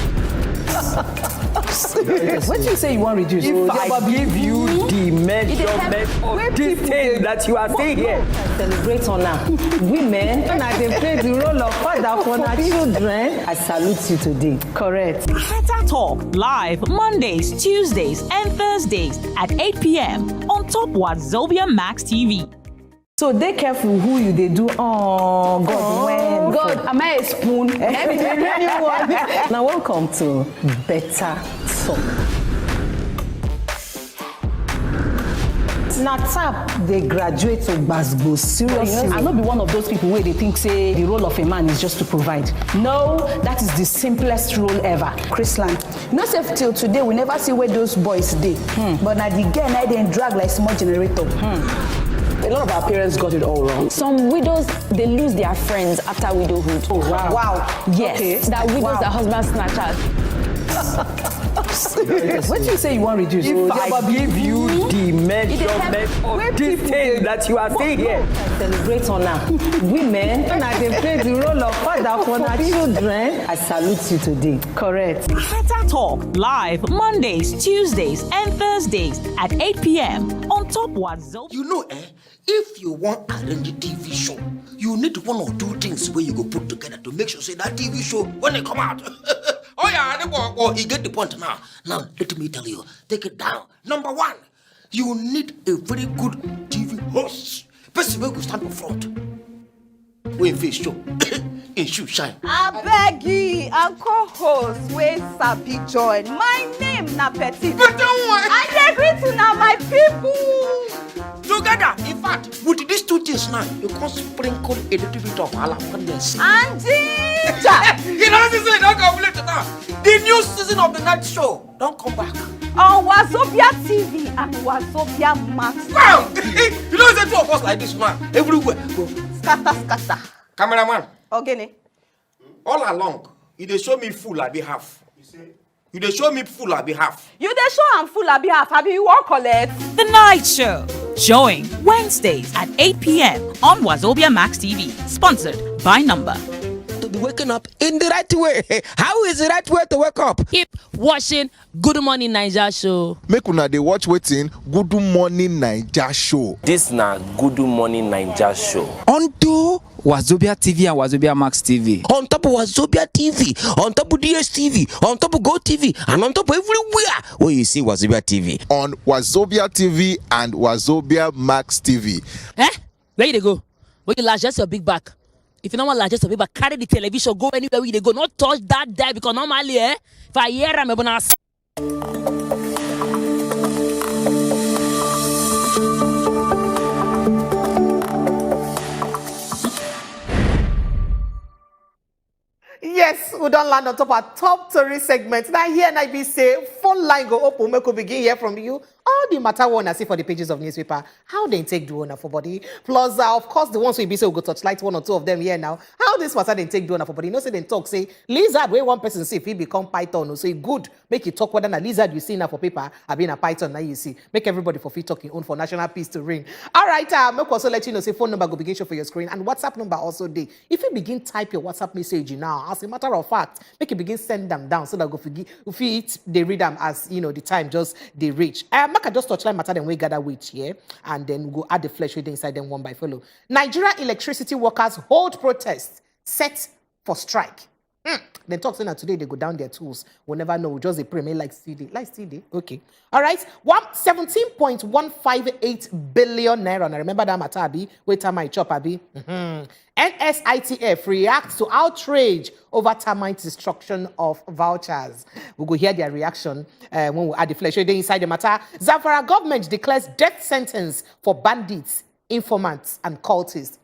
What do you say you want to reduce? If I give you the measurement of this thing that you are saying here. Celebrate on her. Women, when they play the role of father for their children, I salute you today. Correct. Better Talk live Mondays, Tuesdays, and Thursdays at 8 p.m. on top Wazobia Max TV. So they careful who you they do. Oh God, when God, am I a spoon? Now welcome to Better Talk. Na tap they graduate to Basbo seriously. I not be one of those people where they think say the role of a man is just to provide. No, that is the simplest role ever. Chrisland, you know, say till today we never see where those boys did. But now the girl now they drag like small generator. A lot of our parents got it all wrong. Some widows, they lose their friends after widowhood. Oh wow. Wow. Yes, Okay. that widows, Wow. that husband snatchers. What do you say you want to reduce? If I give you the measurement of this thing that you are saying here. Celebrate on her. Women, when they play the role of father for their children, I salute you today. Correct. Better Talk live Mondays, Tuesdays, and Thursdays at 8 p.m. on top Wazobia. You know, if you want arrange a TV show, you need one or two things where you go put together to make sure say that TV show when it come out. Oh yeah, you get the point now. Now let me tell you, take it down. Number one, you need a very good TV host. Person who will stand up front. When face show, in shoe shine. I beg ye, and co-host wey sabi join. My name na Petit. But don't worry. I dey greet una my people. Together, in fact, with these two things now, you can sprinkle a little bit of jalapeno. And ginger. You know this is don't complete now. The new season of the night show don't come back. On Wazobia TV and Wazobia Max. Wow! You know the two of us like this man everywhere. Go. Scatter. Cameraman. Ogene. All along, You dey show me full I be half. You dey show me full I be half. You dey show am full abi half, abi you wan collect? The Night Show, showing Wednesdays at 8 p.m. on Wazobia Max TV. Sponsored by Number. To be waking up in the right way. How is the right way to wake up? Keep watching Good Morning Naija show. Make una dey watch wetin Good Morning Naija show. This na Good Morning Naija show. Onto Wazobia TV and Wazobia Max TV. On top of Wazobia TV, on top of DSTV, on top of Go TV, and on top of everywhere where you see Wazobia TV. On Wazobia TV and Wazobia Max TV. Where you dey go? Where you largest your big back? If you don't want largest your big back, carry the television, go anywhere where you dey go. Not touch that there because normally, if I hear am, I'm gonna. Yes, we don't land on top our top story segment. Now here and I be say phone line go open. We could begin hear from you. All the matter one I see for the pages of newspaper. How they take do owner for body. Plus, of course, the ones we be say we go touchlight one or two of them here now. How this matter they take do owner for body. You know, say they talk say lizard where one person see if he become python. So it good make you talk whether a lizard you see now for paper. I been a python now you see. Make everybody for free talking own for national peace to reign. All right, make also let you know say phone number go begin show for your screen and WhatsApp number also day. If you begin type your WhatsApp message now, as a matter of fact, make you begin send them down so that go forgive if it they read them as you know the time just they reach. Make I just touchline matter then we gather with here and then we'll go add the flesh with inside them one by follow. Nigeria electricity workers hold protest set for strike. They talk saying that today they go down their tools. We'll never know. Just a pray like CD. Like CD. Okay. All right. 17.158 billion naira. Now remember that matter, Abi. Wait time I chop, Abi. NSITF reacts to outrage over termite destruction of vouchers. We'll go hear their reaction when we add the flesh inside the matter. Zamfara government declares death sentence for bandits, informants, and cultists.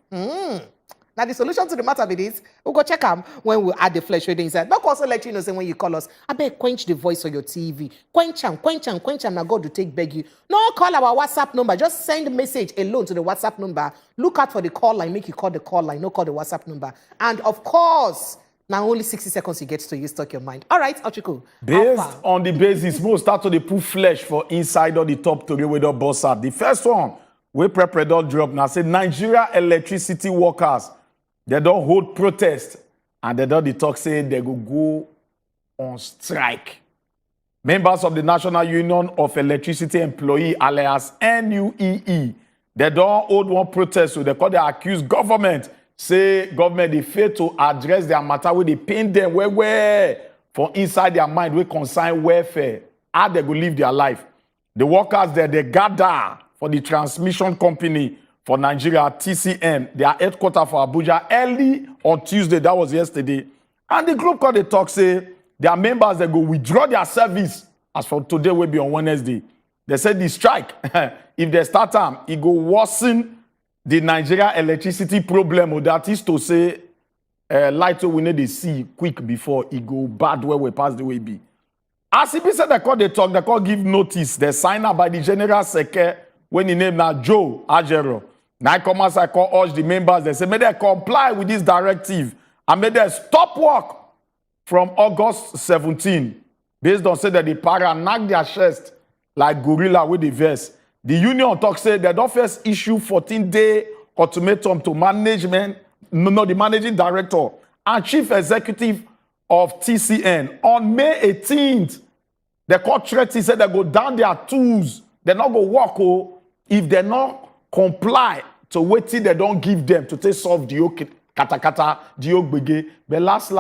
Now the solution to the matter be this. We'll go check them when we add the flesh inside. But also let you know, say when you call us, I beg quench the voice on your TV. Quench them. Now God will take beg you. No call our WhatsApp number. Just send a message alone to the WhatsApp number. Look out for the call line. Make you call the call line. No call the WhatsApp number. And of course, now only 60 seconds you get to use talk your mind. All right, Ochiko. Based on the basis, we'll start to the put flesh for inside or the top to with the boss up. The first one, we prepare drop now. Say Nigeria electricity workers. They don't hold protest and they don't talk say they go on strike. Members of the National Union of Electricity Employee alias NUEE, they don't hold one protest, so they call the accused government. Say government they fail to address their matter where they pain them where for inside their mind we consign welfare. How they go live their life. The workers there they gather for the transmission company for Nigeria, TCN, their headquarters for Abuja, early on Tuesday, that was yesterday. And the group called the talk say, their members, they go withdraw their service as for today will be on Wednesday. They said the strike, if they start time, it go worsen the Nigeria electricity problem. That is to say, light we need to see quick before it go bad where we pass the way be. As if said they call the talk, they call give notice, they sign up by the General Secretary when he named now Joe Ajero. Now commerce I call urge the members, they say, may they comply with this directive and may they stop work from August 17. Based on say that the para knock their chest like gorilla with the verse. The union talk say they don't first issue 14-day ultimatum to management, the managing director and chief executive of TCN. On May 18th, the court threatened said they go down their tools. They not go work if they not comply to wait till they don't give them to take solve the katakata, the ogbege. But last,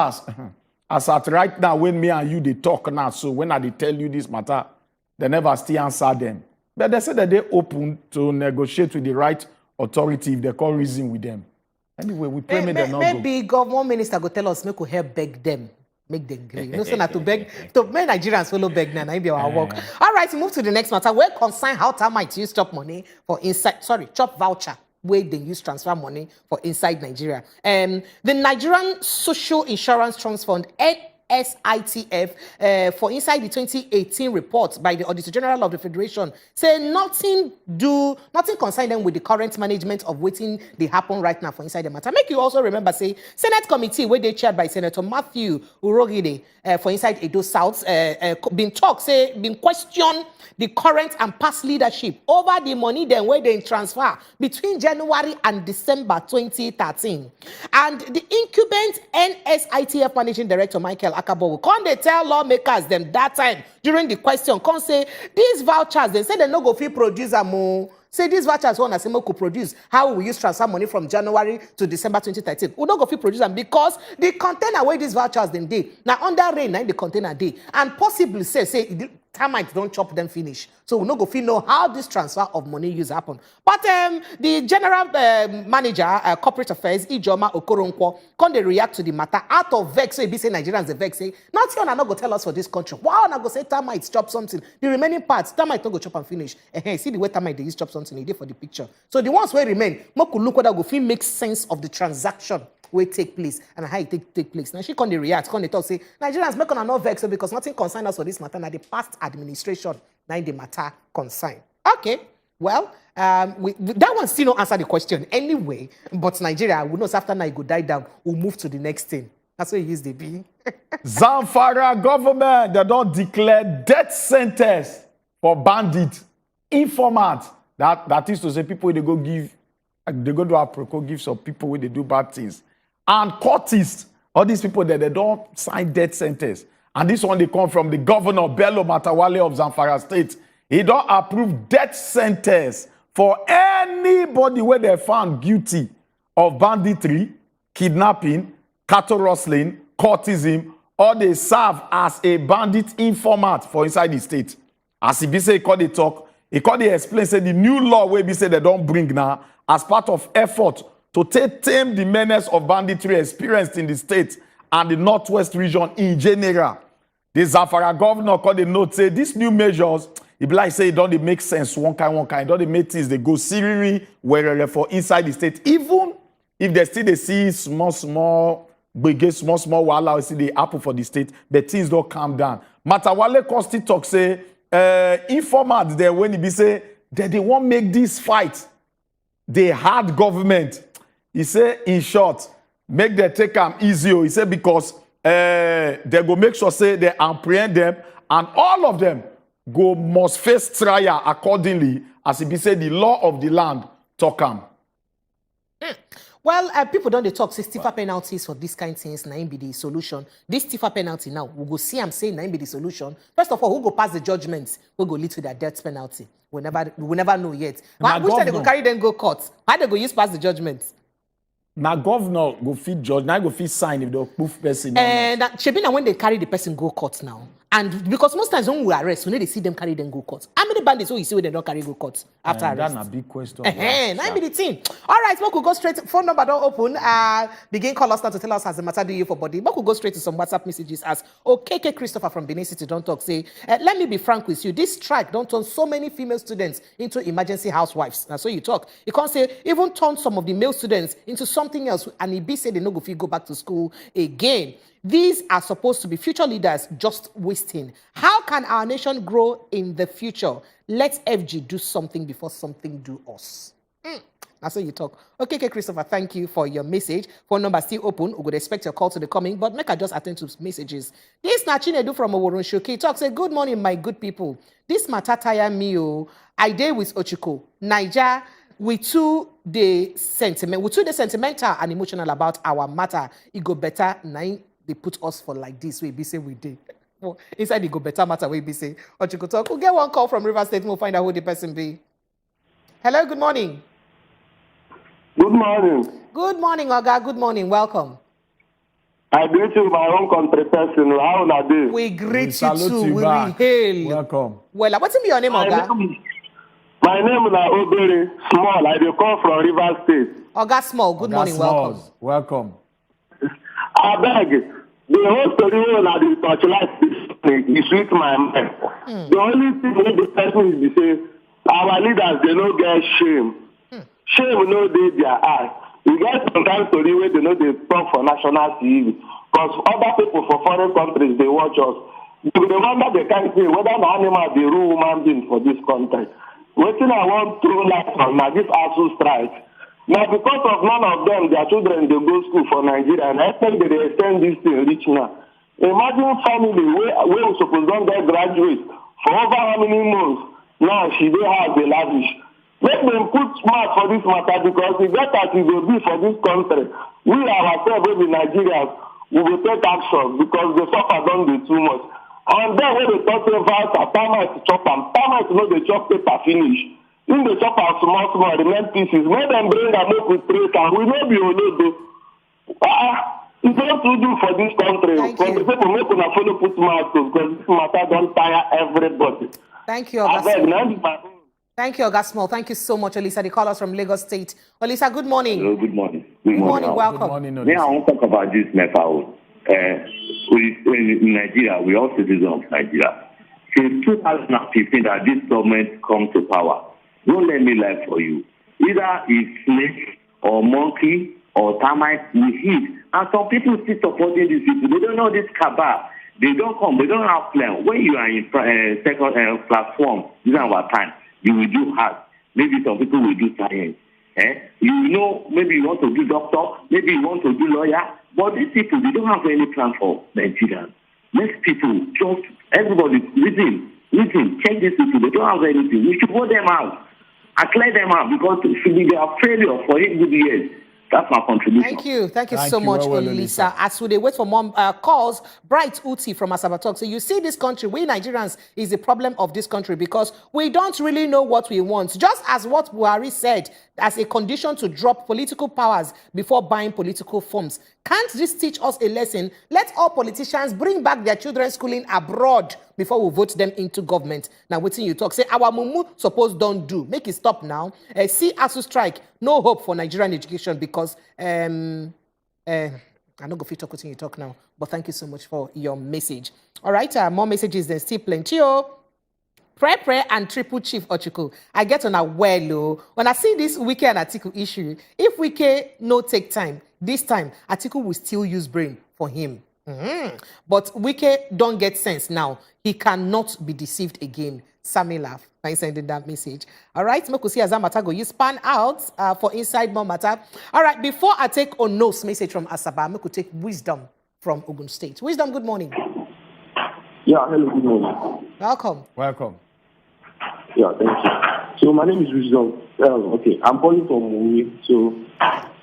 as at right now, when me and you they talk now, so when I they tell you this matter, they never still answer them. But they said that they open to negotiate with the right authority if they call reason with them. Anyway, we pray maybe government minister go tell us make we help beg them. Make them agree. You know, so not to beg, to make Nigerians follow beg now, be our work. All right, move to the next matter. Where concern how time might use chop money for inside, chop voucher, where they use transfer money for inside Nigeria. The Nigerian Social Insurance Trust Fund, NSITF for inside the 2018 report by the Auditor General of the Federation, say nothing concern them with the current management of waiting they happen right now for inside the matter. Make you also remember, say, Senate committee where they chaired by Senator Matthew Urogide for inside Edo South, been questioned the current and past leadership over the money then where they transfer between January and December 2013. And the incumbent NSITF Managing Director Michael Akabogu, can they tell lawmakers them that time during the question, can say these vouchers, they say they no go fit produce a more. Say these vouchers one as could produce. How we use transfer money from January to December 2013. We don't go fit produce them because the container where these vouchers then day. Now under rain, now the container day. And possibly say termites don't chop them finish. So we no go fit know how this transfer of money use happen. But the general manager, corporate affairs, Ijoma Okoronkwo, can they react to the matter out of vex? So he be say Nigerians the vex say nothing on not go tell us for this country. Why not go say termites chop something? The remaining parts termites don't go chop and finish. See the way termites they use chop something they did for the picture. So the ones where remain, mo could look whether go fit make sense of the transaction will take place and how it take place. Now she can react, can they talk say Nigerians make on no vex because nothing concern us for this matter. Now the past administration, now the matter concern. Okay, well, that one still not answer the question anyway. But Nigeria, we know after now it go die down, we'll move to the next thing. That's what it used to be. Zamfara government, they don't declare death sentence for bandit, informant. That is to say people they go do Aproko, give some people where they do bad things. And courtists, all these people that they don't sign death sentence. And this one they come from the governor Bello Matawale of Zamfara State. He don't approve death sentence for anybody where they found guilty of banditry, kidnapping, cattle rustling, courtism, or they serve as a bandit informant for inside the state. As he be say, he call the talk, he call the explain, say the new law where be say they don't bring now as part of effort to tame the menace of banditry experienced in the state and the Northwest region in general. The Zamfara governor called the note, say these new measures, it be like say it don't make sense one kind. Don't they make things they go seriously wherever for inside the state, even if they still they see small wahala see they happen for the state, but things don't calm down. Matawale Costi talk say informants there when he be say that they won't make this fight. They hard government. He say in short, make them take them easy. He say because they go make sure say they apprehend them and all of them go must face trial accordingly as he be say the law of the land talk them. Well, people don't they talk say stiffer penalties for this kind of things. Now be the solution. This stiffer penalty now we go see them say now be the solution. First of all, who go pass the judgments? Who go lead to their death penalty? We never know yet. Which time they go carry them go court? How they go use pass the judgments? Now governor go fit judge. Now go fit sign if they proof person. And Shebina when they carry the person go court now. And because most times when we arrest, we need to see them carry them go court. How many bandits will you see when they don't carry go court after arrest? That's a big question. That be the thing. All right, we could go straight. Phone number don't open. Begin call us now to tell us as the matter do you for body. We could go straight to some WhatsApp messages as KK Christopher from Benin City don't talk. Say, let me be frank with you. This strike don't turn so many female students into emergency housewives. Now so you talk. You can't say even turn some of the male students into something else. And he be say they no go back to school again. These are supposed to be future leaders just wasting. How can our nation grow in the future? Let FG do something before something do us. That's how you talk. Okay, Christopher, thank you for your message. Phone number still open. We would expect your call to the coming, but make I just attend to messages. This Nachinedu from Oworun Shoki talk say, good morning, my good people. This matter tire me. I day with Ochiko. Niger, we too the sentimental and emotional about our matter. It go better nine. They put us for like this way, be say we did. Well, inside the go better matter way be say. Or you could talk. We'll get one call from River State. We'll find out who the person be. Hello, good morning. Good morning. Good morning, Oga. Good morning. Welcome. I greet you, my own country person. How are you? We greet you too. We hail. Welcome. Well, what's your name, Oga? My name is Obere Small. I dey come from River State. Oga Small. Good morning. Welcome. Welcome. I beg. The whole story when I dey torchlight is sweet my mind. The only thing wey the person is to say, our leaders they no get shame. Shame no dey their eye. We get sometimes story where they know they talk for national TV. Because other people for foreign countries, they watch us. They wonder they can't say whether the animal they rule human being for this country. Waiting I want through light on now, this ASU strike. Now, because of none of them, their children, they go school for Nigeria, and I think they extend this thing rich now. Imagine family where we supposed to get graduate for over how many months. Now, she they have the lavish. Let them put smart for this matter because the better it will be for this country. We ourselves, the Nigerians, we will take action because the suffer don't do too much. And then when they talk about termite chop and termite know they chop paper finish. In the chop and small remain pieces. Let them bring and make with trace and we know be olodo. It's not to do for this country. When the people make una follow put mouth because this matter don't tire everybody. Thank you, Oga. Thank you, Oga Small. Thank you so much, Olisa. They call us from Lagos State. Olisa, good morning. Hello, good morning. Good morning. Welcome. Good morning, May I want to talk about this NEPA. In Nigeria, we are citizens of Nigeria. Since 2015 that this government come to power, don't let me lie for you. Either it's snake or monkey or termite we hit. And some people still supporting these people. They don't know this cabal. They don't come. They don't have plan. When you are in second platform, this is our time. You will do hard. Maybe some people will do science. You know, maybe you want to do doctor. Maybe you want to do lawyer. But these people, they don't have any plan for Nigeria. Next people, just everybody, listen, check these people. They don't have anything. We should vote them out. I clear them out because it should be their failure for 8 good years. That's my contribution. Thank you. Thank you so much, Olisa. As we wait for more calls, Bright Uti from Asaba Talk. So you see this country, we Nigerians is the problem of this country because we don't really know what we want. Just as what Buhari said as a condition to drop political powers before buying political forms. Can't this teach us a lesson? Let all politicians bring back their children schooling abroad before we vote them into government. Now, waiting you talk. Say, our mumu suppose don't do. Make it stop now. See ASU strike. No hope for Nigerian education because I'm not going to talk what you talk now. But thank you so much for your message. All right, more messages. There's still plenty. Pre and Triple Chief Ochuku. I get on a well. When I see this Wike and Atiku issue, if Wike no take time, this time Atiku will still use brain for him. But Wike don't get sense now. He cannot be deceived again. Sammy laugh by sending that message. All right, Mokusi Azamatago, you span out for Inside More Matter. All right, before I take Ono's message from Asaba, I could take Wisdom from Ogun State. Wisdom, good morning. Yeah, hello, good morning. Welcome. Welcome. Yeah, thank you. So my name is Wisdom. Okay, I'm calling from Mumi. So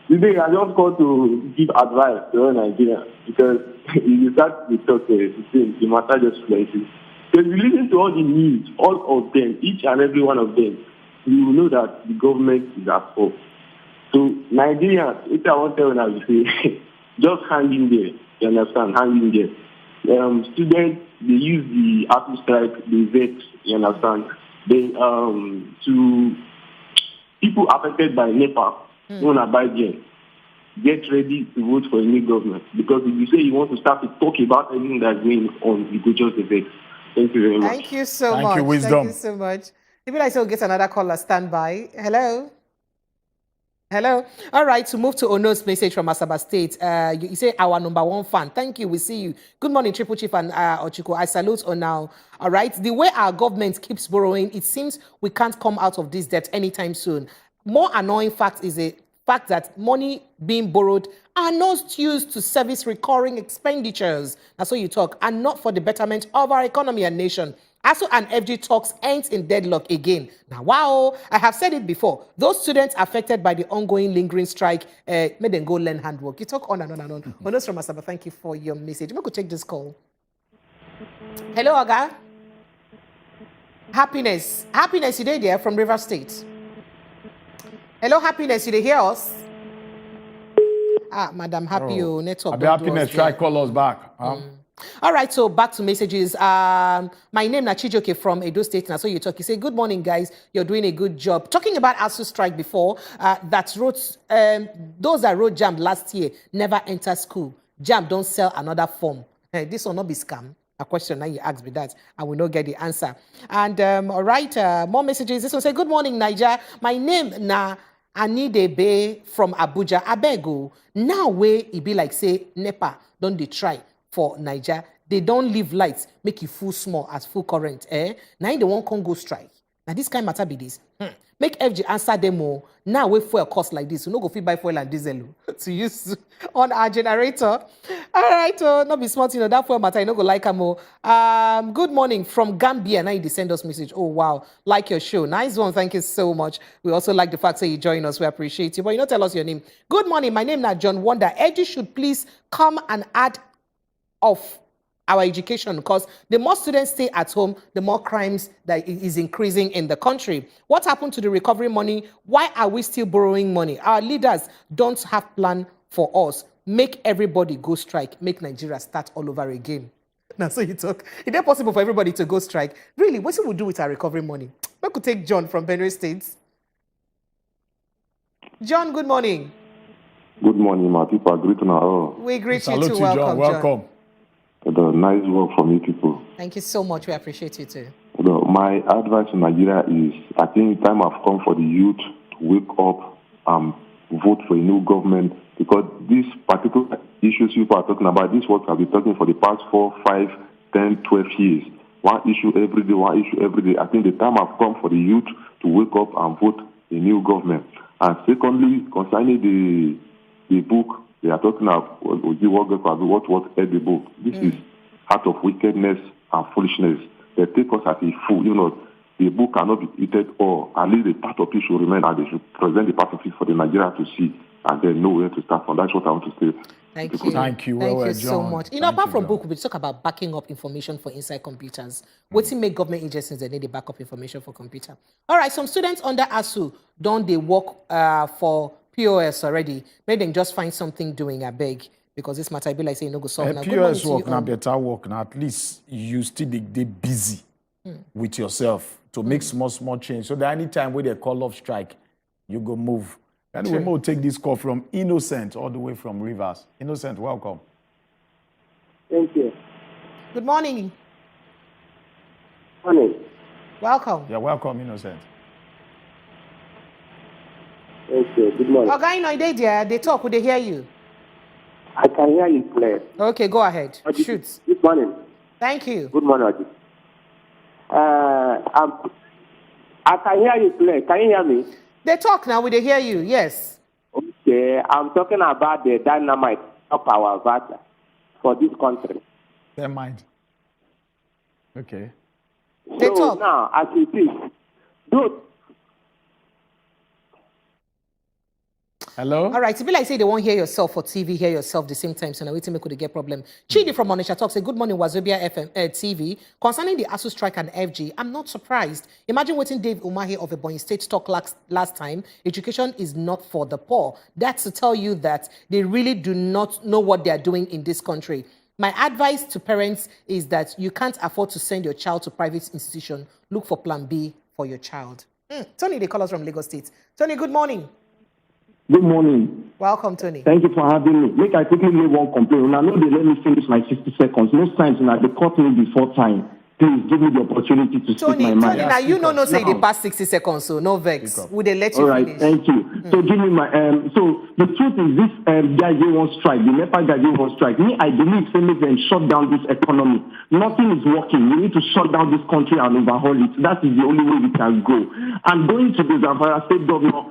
today I just called to give advice to all Nigerians because you start to talk the matter just places. Because you listen to all the news, all of them, each and every one of them, you will know that the government is at fault. So Nigerians, if I want to tell you, say, just hang in there. You understand? Hang in there. Students, they use the ASU strike, they vet. You understand? They to people affected by NEPA, who are by them, get ready to vote for a new government. Because if you say you want to start to talk about anything that's going on, you could just effect. Thank you very much. Thank you so much. Thank you, Wisdom. Thank you so much. Maybe I still get another caller. Stand by. Hello. Hello. All right, to move to Ono's message from Asaba State. You say our number one fan. Thank you. We see you. Good morning, Triple Chief and Ochuku. I salute Ono. All right. The way our government keeps borrowing, it seems we can't come out of this debt anytime soon. More annoying fact is a fact that money being borrowed are not used to service recurring expenditures. That's what you talk, and not for the betterment of our economy and nation. ASU and FG talks ends in deadlock again. Now, wow, I have said it before. Those students affected by the ongoing lingering strike, made them go learn handwork. You talk on and on and on. Onos from Asaba, thank you for your message. We could take this call. Hello, Aga. Happiness. Happiness, you there from River State. Hello, Happiness, you hear us? Madam Happy, network. Happiness, try call us back. All right, so back to messages. My name is Chijoke from Edo State. Now, so you talk. You say, good morning, guys. You're doing a good job. Talking about ASU strike before, those that wrote JAM last year never enter school. JAM don't sell another form. This will not be scam. A question now you ask me that, I will not get the answer. And all right, more messages. This one say, good morning, Niger. My name na Anide Bay from Abuja, Abego. Now where it be like say NEPA, don't they try for Niger? They don't leave lights, make it full small as full current. Now they won't go strike. Now this kind matter be this. Make FG answer them more. Now we fuel cost like this. We no go fit buy fuel and diesel to use on our generator. All right, not be smart, that fuel matter, you no go like more. Good morning from Gambia. Now you send us message. Oh wow, like your show. Nice one, thank you so much. We also like the fact that you join us. We appreciate you. But you don't tell us your name. Good morning, my name is John Wonder. FG should please come and add off our education, because the more students stay at home, the more crimes that is increasing in the country. What happened to the recovery money? Why are we still borrowing money? Our leaders don't have plan for us. Make everybody go strike. Make Nigeria start all over again. Now, so you talk. Is it possible for everybody to go strike? Really, what should we do with our recovery money? We could take John from Benue State. John, good morning. Good morning, my people. Greeting all. We greet Salute you too. John. Welcome, Welcome. Nice work from you people. Thank you so much. We appreciate you too. My advice in Nigeria is, I think time has come for the youth to wake up and vote for a new government, because these particular issues people are talking about, this what I've been talking for the past 4, 5, 10, 12 years. One issue every day, one issue every day. I think the time has come for the youth to wake up and vote a new government. And secondly, concerning the book, they are talking about what read the book. This is heart of wickedness and foolishness. They take us as a fool. The book cannot be eaten, or at least the part of it should remain, and they should present the part of it for the Nigeria to see, and then know where to start from. That's what I want to say. Thank you. Thank you. Thank Well, you so John. much. Thank Apart you, from John. book, we talk about backing up information for inside computers. What's make government agencies that need to back up information for computer? All right, some students under ASU, don't they work for POS already? Maybe they just find something doing, I beg, because this matter be like saying no go solve. Now, good morning POS to work you now all. better work now. At least you still dey busy with yourself to make small change. So that anytime when they call off strike, you go move. Anyway, we'll take this call from Innocent all the way from Rivers. Innocent, welcome. Thank you. Good morning. Morning. Welcome. Yeah, welcome, Innocent. Thank you. Good morning. Oh, guy, no, they talk. Would they hear you? I can hear you clear. Okay, go ahead. Shoot. Good morning. Thank you. Good morning, Adi. I can hear you clear. Can you hear me? They talk now. Would they hear you? Yes. Okay. I'm talking about the dynamite of our VAT for this country. Never mind. Okay. So now, as you see, Hello? All right. It be like say they won't hear yourself for TV, hear yourself the same time. So now wait till me could get problem. Chidi from Onisha talks. Say good morning, Wazobia FM TV. Concerning the ASU strike and FG, I'm not surprised. Imagine waiting Dave Umahi of Ebonyi State talk last time. Education is not for the poor. That's to tell you that they really do not know what they are doing in this country. My advice to parents is that you can't afford to send your child to private institution. Look for plan B for your child. Tony, they call us from Lagos State. Tony, good morning. Good morning. Welcome, Tony. Thank you for having me. Make I quickly make one complaint. I know they let me finish my 60 seconds. Most times, they cut me before time. Please give me the opportunity to speak my mind. Tony, now you know say they pass 60 seconds, so no vex. Would they let you All right, finish? thank you. So give me my so the truth is this guy they won't strike. The NEPA guy they won't strike. Me, I believe saying they can shut down this economy. Nothing is working. We need to shut down this country and overhaul it. That is the only way we can go. And going to the Zamfara state governor,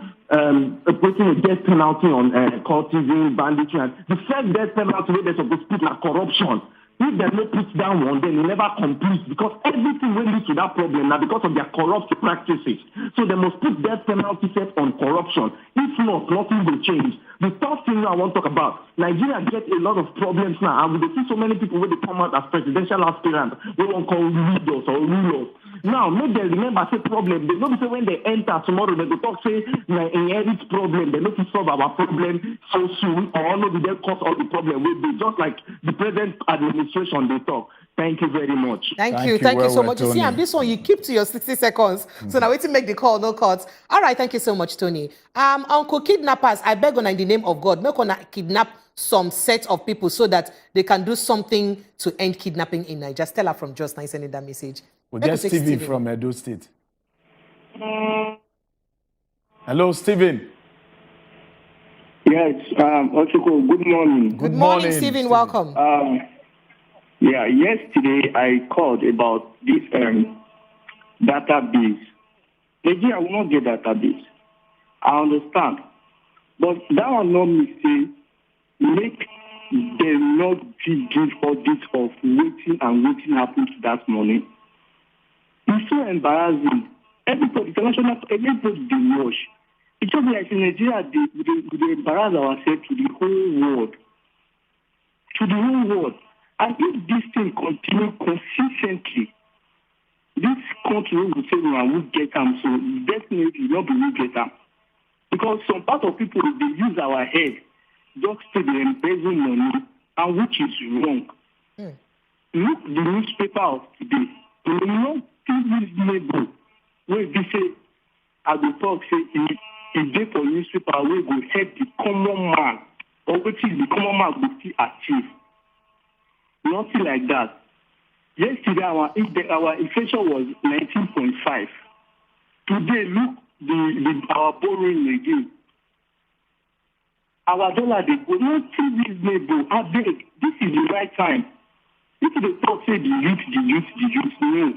putting a death penalty on cultism, banditry, and the first death penalty where they're supposed to put like corruption. If they no put down one, then it never complete, because everything will lead to that problem now because of their corrupt practices. So they must put death penalty set on corruption. If not, nothing will change. The third thing I want to talk about, Nigeria gets a lot of problems now, and we see so many people when they come out as presidential aspirants, they won't call leaders or rulers. Now, make them remember say problem. They don't say when they enter tomorrow, they go talk say inherit problem. They don't solve our problem so soon, or all of them cause all the problem. Will be just like the present administration they talk. Thank you very much. Thank you so much. You see, and this one you keep to your 60 seconds. So now wait to make the call, no cuts. All right, thank you so much, Tony. Uncle kidnappers, I beg on in the name of God, make on kidnap some set of people so that they can do something to end kidnapping in Nigeria. Stella from Just Nice sending that message. We'll get Stephen from Edo State. Hello, Stephen. Yes, Ochuko, good morning. Good morning, Stephen. Welcome. Yesterday I called about this database. Nigeria will not get database. I understand. But that will not mistake make them not give audit of waiting happened to that money. It's so embarrassing. Everybody, everybody they watch. It should be like in Nigeria, they embarrass ourselves to the whole world. To the whole world. And if this thing continue consistently, this country will say, "We will get them," so definitely not will get them. Because some part of people, they use our head just to the embezzle money, and which is wrong. Look the newspaper of today. You know, this label, where they say, I will talk, say, if they for newspaper, we will help the common man, or what is the common man will still achieve. Nothing like that. Yesterday, our inflation was 19.5. Today, look, our borrowing again. Our dollar, they go, nothing reasonable. I beg, this is the right time. If they talk, say the youth, no.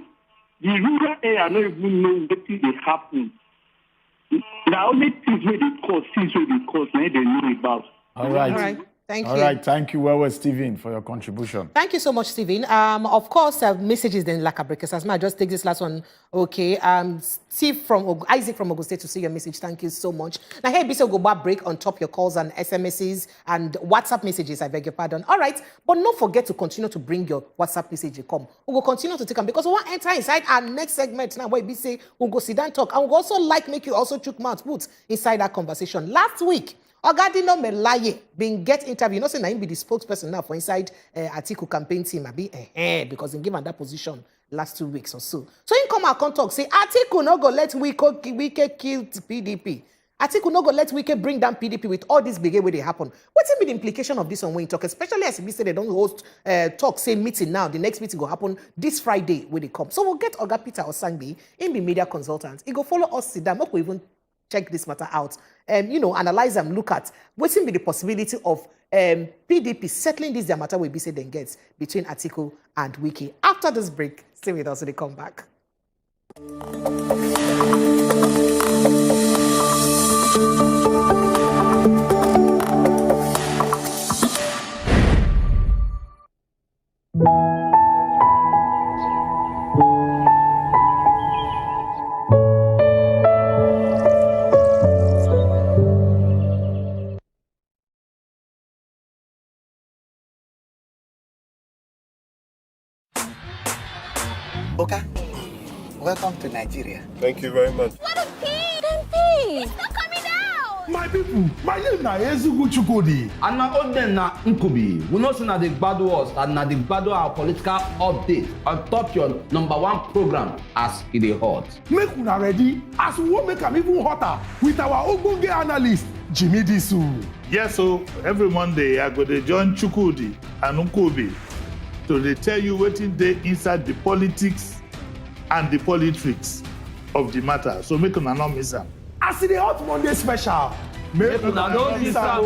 The rural area don't even know what things they happen. The only things where they cause, now they know about. All right. All right. Thank you. All right. Thank you, well, Stephen, for your contribution. Thank you so much, Stephen. Of course, messages then like a break. I just take this last one. Okay. Isaac from Ogun State to see your message. Thank you so much. Now, hey, BC go back break on top your calls and SMSs and WhatsApp messages. I beg your pardon. All right. But don't forget to continue to bring your WhatsApp message. Come. We will continue to take them because we want to enter inside our next segment now where BC we'll go sit down talk. And we'll also make you also chook mouth put inside that conversation. Last week, Ogadino Melaye been get interview. You know, say na him be the spokesperson now for inside Atiku campaign team. Because he given that position last 2 weeks or so. So he come out and talk, say Atiku no go let Wike kill PDP. Atiku no go let Wike bring down PDP with all this big where they happen. What's be the implication of this on when you talk? Especially as we say they don't host talk, say meeting now. The next meeting will happen this Friday when they come. So we'll get Oga Peter Osangbi, in the media consultant. He go follow us, sit down, we even check this matter out. Analyze and look at what's be the possibility of PDP settling this their matter will be said then gets between Atiku and Wike. After this break, stay with us when they come back. Oka, welcome to Nigeria. Thank you very much. What a pig! It's not coming down! My people, my name na Ezugu Chukudi. And na Oden na Nkubi. We know say na the gbadu us and na the gbadu our political update on top your #1 program as it dey hot. Make una ready as we wan make am even hotter with our ogbonge analyst, Jimmy Disu. Yes, so every Monday I go to join Chukudi and Nkubi to dey tell you wetin dey inside the politics and the politics of the matter. So make una no miss am. As the Hot Monday special, make una no miss am.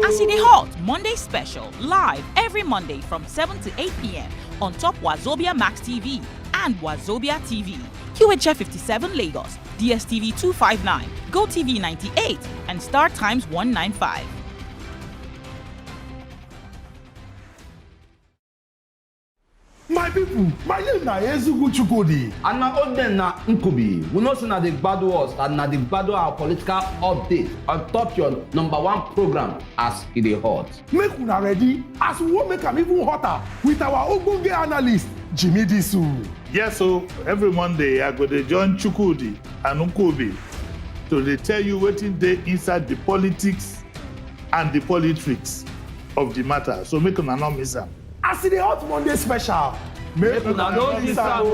As it hot Monday special, live every Monday from 7 to 8 p.m. on top Wazobia Max TV and Wazobia TV. QHF 57 Lagos, DSTV 259, GoTV 98, and Star Times 195. My people, my name na Ezugu Chukudi. And na Oden na Nkubi. We know say na the gbadu us and na the gbadu our political update on top your #1 program as it dey hot. Make una ready as we wan make am even hotter with our ogbonge analyst, Jimmy Disu. Yes, so every Monday I go to join Chukudi and Nkubi to dey tell you wetin dey inside the politics and the politics of the matter. So make una no miss am. As the Hot Monday special, make una no miss am.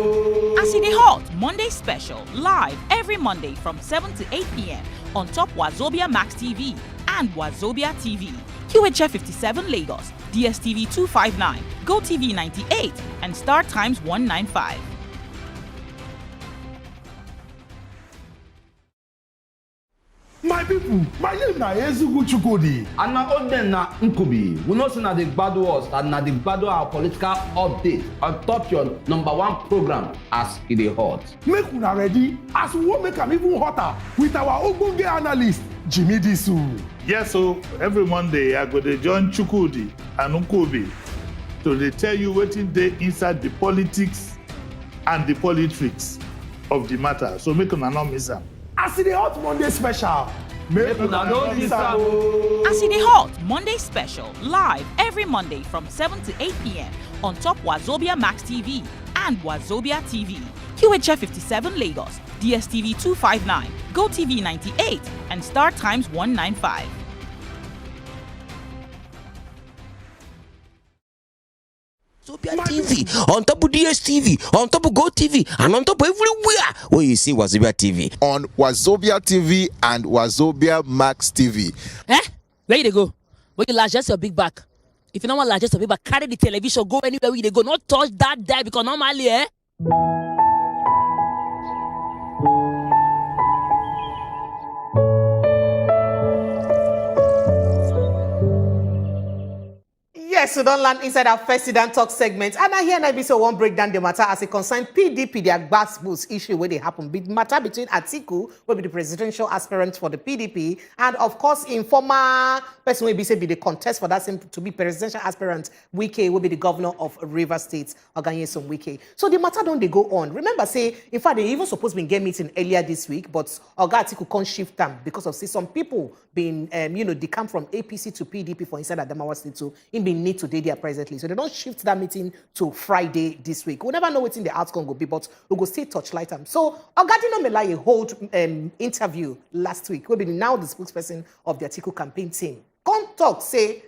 As it hot Monday special, live every Monday from 7 to 8 p.m. on top Wazobia Max TV and Wazobia TV. QHF 57 Lagos, DSTV 259, GoTV 98, and Star Times 195. My people, people, my name na Ezugu Chukudi. And na Oden na Nkubi. We know say na the gbadu us and na the gbadu our political update on top your #1 program as it is hot. Make una ready as we wan make am even hotter with our ogbonge analyst, Jimmy Disu. Yes, so every Monday I go to join Chukudi and Nkobi to dey tell you wetin dey inside the politics and the politics of the matter. So make una no miss am. As the Hot Monday special, make una no miss am. As in the Hot Monday special, live every Monday from 7 to 8 p.m. on top Wazobia Max TV and Wazobia TV, QHF 57 Lagos, DSTV 259, GoTV 98, and Star Times 195. Wazobia TV, on top of DSTV, on top of GoTV, and on top of everywhere where you see Wazobia TV. On Wazobia TV and Wazobia Max TV. Where you dey go? When you largest your big back. If you don't want largest your big back, carry the television, go anywhere where you go. Not touch that there because normally, Yes, we don't land inside our first Sudan Talk segment. And I hear IEBC won't break down the matter as it concerns PDP, their gbas issue where they happen. Big matter between Atiku, will be the presidential aspirant for the PDP, and of course, informer person will be say be the contest for that same to be presidential aspirant. Wike will be the governor of Rivers State, Oganyesom Wike. So the matter don't they go on. Remember, say, in fact, they even supposed to be get meeting earlier this week, but Oga Atiku can't shift them because of some people being, decamp from APC to PDP for inside Adamawa State. So in being need today there presently. So they don't shift that meeting to Friday this week. We'll never know what's in the outcome will be, but we'll go still touchlight them. So Ogadino Melaye hold interview last week. Will be now the spokesperson of the Atiku campaign team. Come talk, say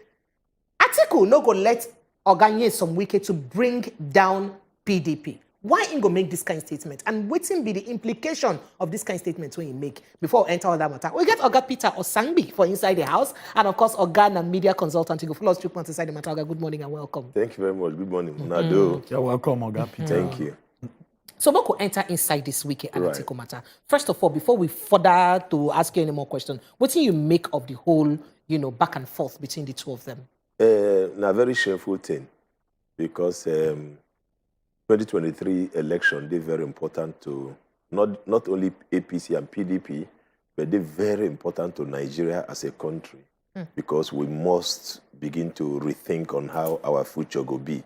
Atiku no go let Oganyesom Wike to bring down PDP. Why he go make this kind of statement? And what's be the implication of this kind of statement when you make before we enter all that matter? We get Oga Peter Osangbi for Inside the House, and of course, Oga and media consultant. You go follow us 3 months inside the matter. Oga, good morning and welcome. Thank you very much. Good morning. Nado. You're welcome, Oga Peter. Thank you. So we could enter inside this week and Atiku matter. First of all, before we further to ask you any more questions, what do you make of the whole, back and forth between the two of them? A very shameful thing, because 2023 election, they're very important to not only APC and PDP, but they're very important to Nigeria as a country, because we must begin to rethink on how our future will be.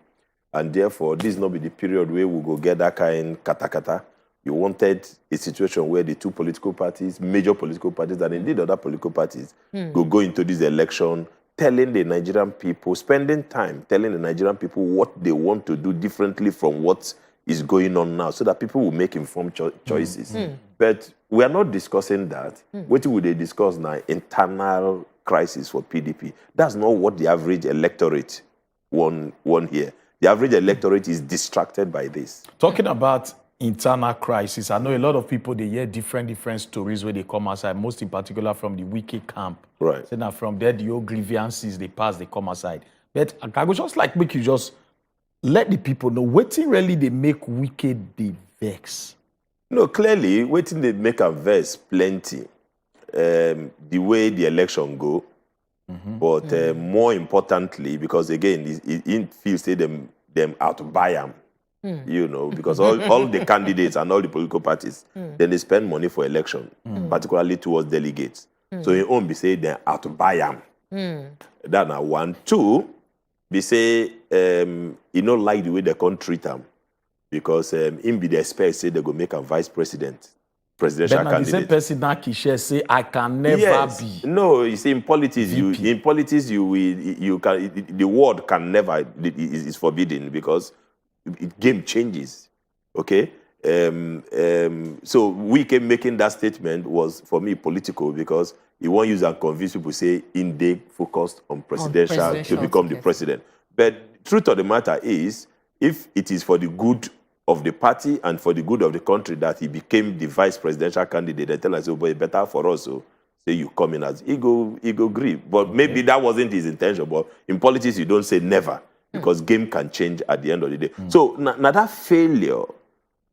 And therefore, this not be the period where we go get that kind kata-kata. You wanted a situation where the two political parties, major political parties, and indeed other political parties, go into this election telling the Nigerian people, spending time telling the Nigerian people what they want to do differently from what is going on now, so that people will make informed choices. But we are not discussing that. What would they discuss now? Internal crisis for PDP. That's not what the average electorate won here. The average electorate is distracted by this. Talking about internal crisis, I know a lot of people, they hear different stories where they come outside, most in particular from the Wike camp. Right. So now from there, the old grievances, they pass, they come outside. But I would just like make you just let the people know, waiting really they make Wike the vex. No, clearly, waiting they make a vex plenty. The way the election go, but more importantly, because again, it feels say them out to buy them. Because all the candidates and all the political parties, then they spend money for election, particularly towards delegates. So you won't be saying they're out to buy them. That's now one. Two, they say, like the way they can't treat them, because in be the expect say they go make a vice president, presidential candidate. The same person now Kishe say, I can never be. No, you see, in politics, the word can never is forbidden, because game changes, okay? So Wike making that statement was, for me, political, because he won't use and convince people say they focused on presidential to become the president. But truth of the matter is, if it is for the good of the party and for the good of the country that he became the vice presidential candidate, they tell us, oh, boy, better for us, so say you come in as ego grieve. But maybe that wasn't his intention. But in politics, you don't say never, because game can change at the end of the day. So now that failure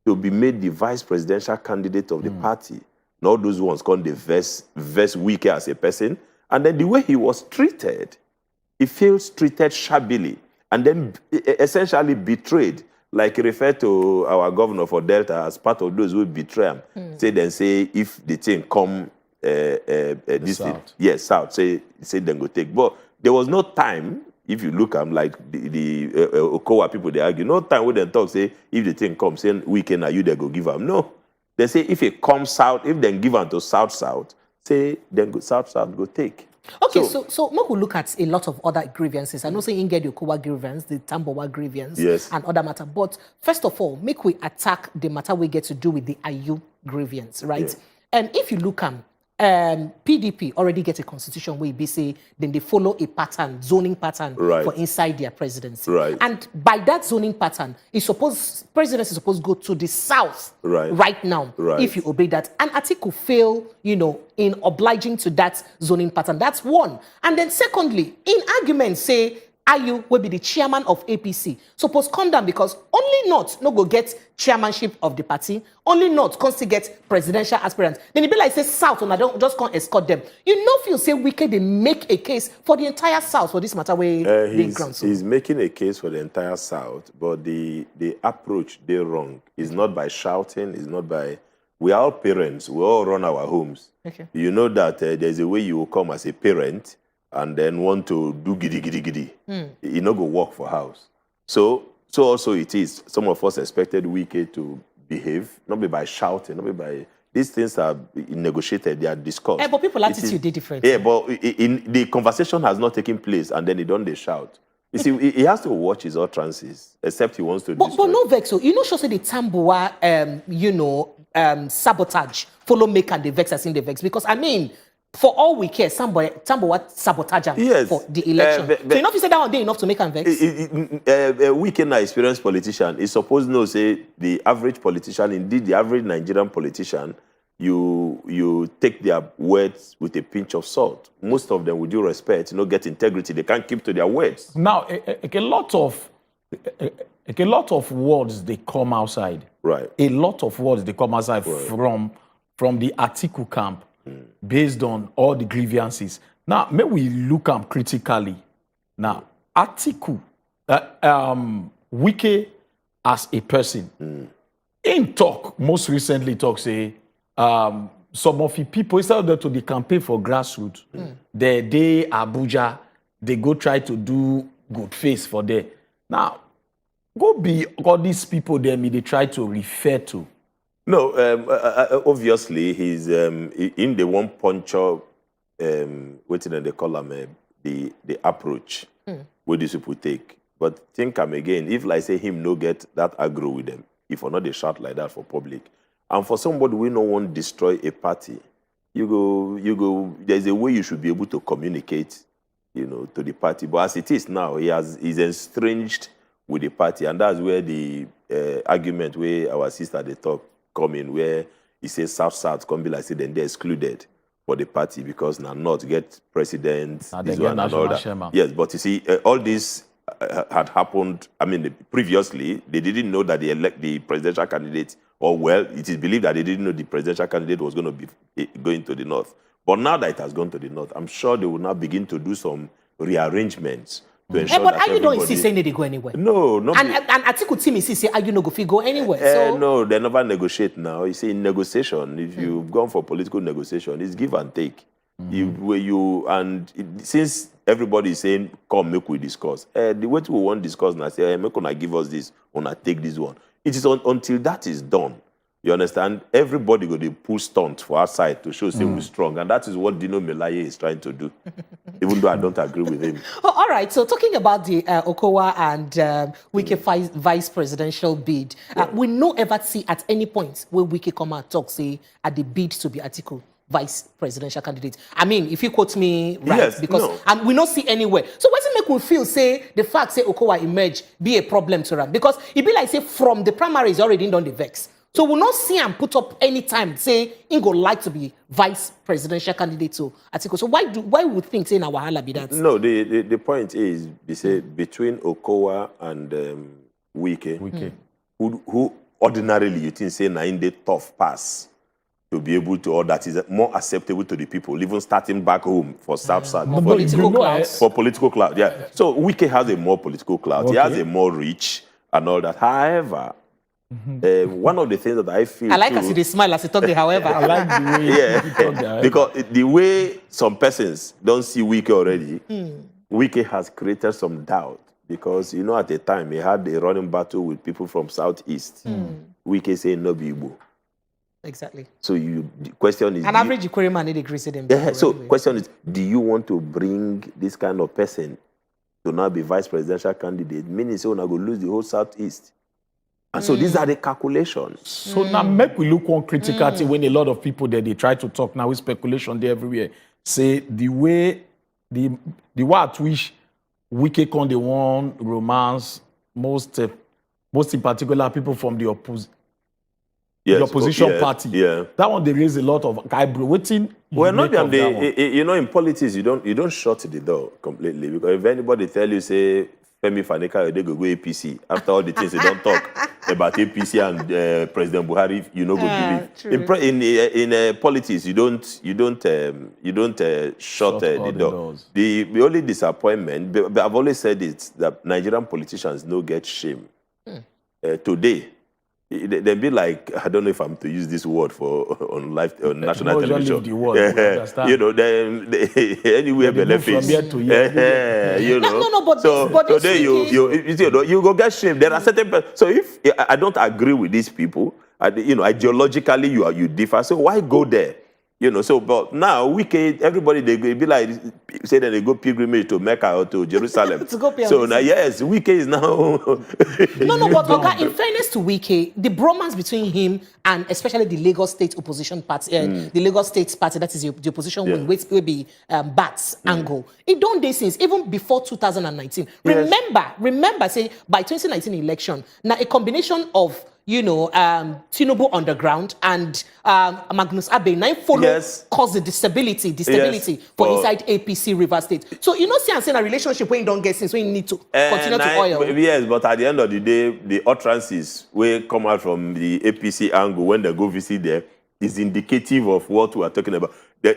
to be made the vice presidential candidate of the party All those ones called the verse Wike as a person. And then the way he was treated, he feels treated shabbily and then essentially betrayed. Like he referred to our governor for Delta as part of those who betray him. Say if the thing come this thing, yes, south, say then go take. But there was no time, if you look at like the Okowa people, they argue, no time when they talk, say if the thing comes, say weekend are you they go give them. No. They say if it comes south, if they give them to south, say then go south go take. Okay, so make we look at a lot of other grievances. I know say you get the Okowa grievance, the Tambowa grievance, yes, and other matter. But first of all, make we attack the matter we get to do with the IU grievance, right? Yeah. And if you look at PDP already get a constitution where they say then they follow a pattern, zoning pattern for inside their presidency. Right. And by that zoning pattern, presidency is supposed to go to the south right now if you obey that. And Atiku fail, in obliging to that zoning pattern. That's one. And then secondly, in argument say Ayu will be the chairman of APC. Suppose come down because only not no go get chairmanship of the party, only not constantly get presidential aspirants. Then it be like say South and I don't just can't escort them. You know if you say Wike, they make a case for the entire South for this matter where he's making a case for the entire South, but the approach they're wrong. It's not by shouting, it's not by we are all parents, we all run our homes. Okay. You know that there's a way you will come as a parent and then want to do giddy. You know, go work for house. So also it is. Some of us expected Wike to behave, not be by shouting, not be by... These things are negotiated, they are discussed. But people attitude is different. Yeah, but in the conversation has not taken place and then they shout. You see, he has to watch his utterances, except he wants to But no vex, so you know, sure say the Tambowa, sabotage, follow make and the vex as in the vex. Because, I mean... For all we care, Tambowa sabotage for the election. So you know if you say that one day enough to make an vex? We can experienced politician is supposed to know, say, the average politician, indeed the average Nigerian politician, you take their words with a pinch of salt. Most of them, with due respect, get integrity. They can't keep to their words. Now, a lot of words, they come outside. Right. A lot of words, they come outside from the Atiku camp. Based on all the grievances. Now, may we look at critically. Now, Atiku, Wike as a person, in talk, most recently say, some of the people, instead of to the campaign for grassroots, they Abuja, they go try to do good face for them. Now, go be all these people they try to refer to. No, obviously he's in the one puncher. What they call him the approach what these people take. But think again, if like say him no get that aggro with them, if or not they shout like that for public, and for somebody we no want destroy a party, you go. There's a way you should be able to communicate, to the party. But as it is now, he's estranged with the party, and that's where the argument where our sister they talk. Come in where he says South can be like say then they're excluded for the party because now not get president, this one and all that. Yes, but you see, all this had happened. I mean, previously they didn't know that they elect the presidential candidate, or well, it is believed that they didn't know the presidential candidate was going to be going to the north. But now that it has gone to the north, I'm sure they will now begin to do some rearrangements. But you don't insist saying they go anywhere. No. And Atiku team is say you no go fit go anywhere. No, they never negotiate now. You see, in negotiation, if you've gone for political negotiation, it's give and take. Since everybody is saying, come, make we discuss. The way we want to discuss now, say, make una give us this, una take this one. It is until that is done. You understand? Everybody go to pull stunt for our side to show say we're strong. And that is what Dino Melaye is trying to do. Even though I don't agree with him. All right. So talking about the Okowa and Wike vice presidential bid, we no ever see at any point where Wike come out talk, say, at the bid to be Atiku vice presidential candidate. I mean, if you quote me right, yes, because we don't see anywhere. So what does it make we feel, say, the fact, say, Okowa emerge be a problem to them? Because it be like, say, from the primaries already done the vex. So we'll not see him put up any time, say, he go like to be vice presidential candidate to Atiku. So why would think, say, na wahala be that? No, the point is, they say, between Okowa and Wike, who ordinarily you think, say, na in the tough pass to be able to, or that is more acceptable to the people, even starting back home for South-South. For political clout. For political clout, yeah. So Wike has a more political clout. He has a more reach and all that. However, one of the things that I feel I like as they smile as they talk, however. I like the way because the way some persons don't see Wike already, Wike has created some doubt. Because, you know, at the time, he had a running battle with people from Southeast. Wike say no be Igbo. Exactly. So the question is... An average Ikwere man need agree to them. So anyway. Question is, do you want to bring this kind of person to now be vice presidential candidate? Meaning, so now go lose the whole Southeast. And so these are the calculations. So now make we look on criticality when a lot of people there, they try to talk now with speculation there everywhere. Say the way at which Wike con the one romance most in particular people from the opposition. Yes, the opposition party. Yeah. That one they raise a lot of eyebrow. Well, not that you know, in politics you don't shut the door completely, because if anybody tell you say Femi Faneka they go APC after all the things they don't talk about APC and President Buhari, you know, go believe. In politics you don't shut the door. The only disappointment, but I've always said it, that Nigerian politicians no get shame. Today. They be like, I don't know if I'm to use this word on national television. The word, you know, anywhere benefits. You know, but today you go get shame. There are certain so if I don't agree with these people, you know, ideologically you differ. So why go there? You know, so but now everybody they be like say that they go pilgrimage to Mecca or to Jerusalem. To go so now yes, Wike is now but Oga, in fairness to Wike, the bromance between him and especially the Lagos State opposition party, the Lagos State party, that is the opposition wing, which will be Bat's angle. It don't dey since even before 2019. Remember, say by 2019 election, now a combination of Tinubu underground and Magnus Abe now follow cause the stability for inside APC River State. So you know, see and saying a relationship when you don't get since when you need to continue to oil. Yes, but at the end of the day, the utterances will come out from the APC angle when they go visit there is indicative of what we are talking about.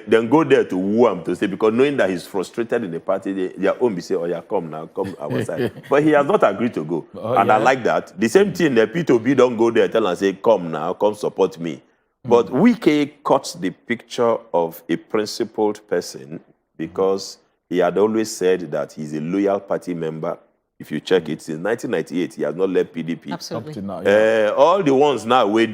Then go there to woo him to say, because knowing that he's frustrated in the party, their own be say, oh yeah, come now, come our side. But he has not agreed to go. I like that. The same thing, the P2B don't go there, tell and say, come now, come support me. But Wike cuts the picture of a principled person because he had always said that he's a loyal party member. If you check it, since 1998, he has not left PDP. Absolutely. Up to now, yeah. All the ones now where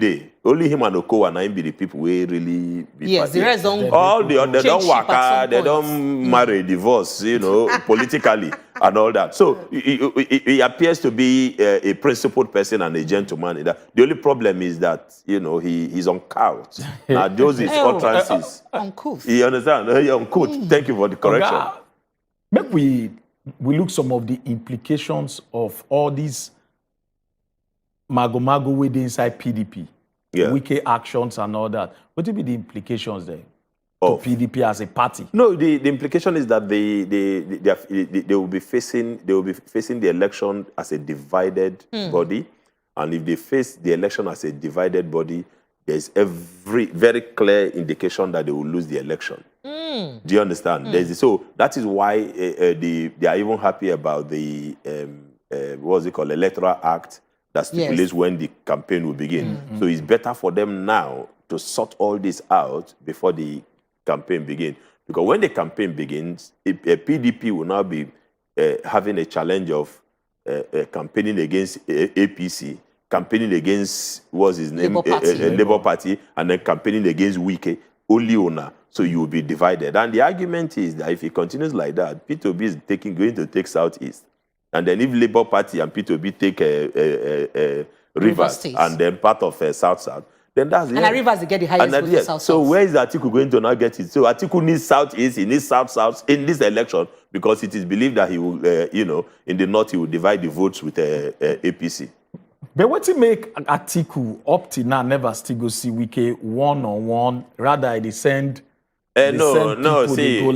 only him and Okowa and be the people where really be yes, the rest don't. All the they don't work out, they don't marry, divorce, you know, politically and all that. So he appears to be a principled person and a gentleman. The only problem is that he's uncouth. Now those is utterances. Uncouth. You understand? Uncouth. Thank you for the correction. Make we look some of the implications of all these mago way inside PDP, Wike actions and all that. What will be the implications there to PDP as a party? No, the implication is that they will be facing the election as a divided body, and if they face the election as a divided body, there is every very clear indication that they will lose the election. Do you understand? So that is why they are even happy about the what's it called, Electoral Act that stipulates when the campaign will begin. So it's better for them now to sort all this out before the campaign begins. Because when the campaign begins, a PDP will now be having a challenge of campaigning against APC, campaigning against what's his name, Labour Party, and then campaigning against Wike, only owner. So you will be divided. And the argument is that if it continues like that, P2B is going to take Southeast. And then if Labour Party and P2B take Rivers and then part of South-South, then that's and Rivers they get the highest vote in South-South. So where is Atiku going to now get it? So Atiku needs Southeast, he needs South-South in this election because it is believed that he will, in the North, he will divide the votes with APC. But what to make Atiku up to now never still go see Wike one-on-one, rather they send... ultimately,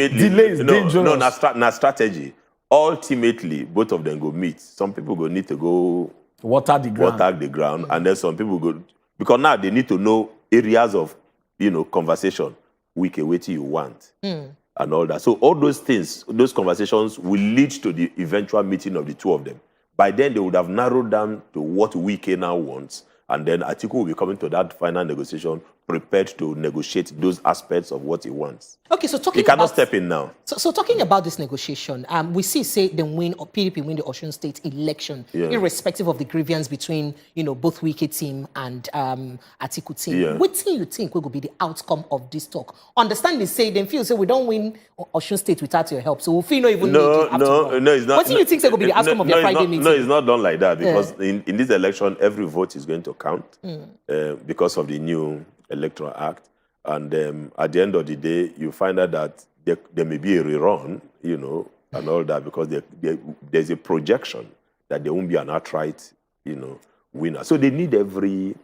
delay is dangerous. Not strategy. Ultimately, both of them go meet. Some people go need to go water the ground, and then some people go. Because now they need to know areas of, conversation, what you want, and all that. So all those things, those conversations will lead to the eventual meeting of the two of them. By then, they would have narrowed down to what Wike now wants, and then Atiku will be coming to that final negotiation prepared to negotiate those aspects of what he wants. Okay, so talking he cannot about, step in now. So talking about this negotiation, we say the win or PDP win the Osun State election, irrespective of the grievance between both Wike team and Atiku team. Yeah. What do you think will be the outcome of this talk? Understand they say they feel we don't win Osun State without your help, so we'll feel not even no, it's not. What do you think will be the outcome of their Friday meeting? No, it's not done like that because in this election, every vote is going to count because of the new Electoral Act, and at the end of the day, you find out that there may be a rerun, and all that because there's a projection that there won't be an outright, winner. So they need every.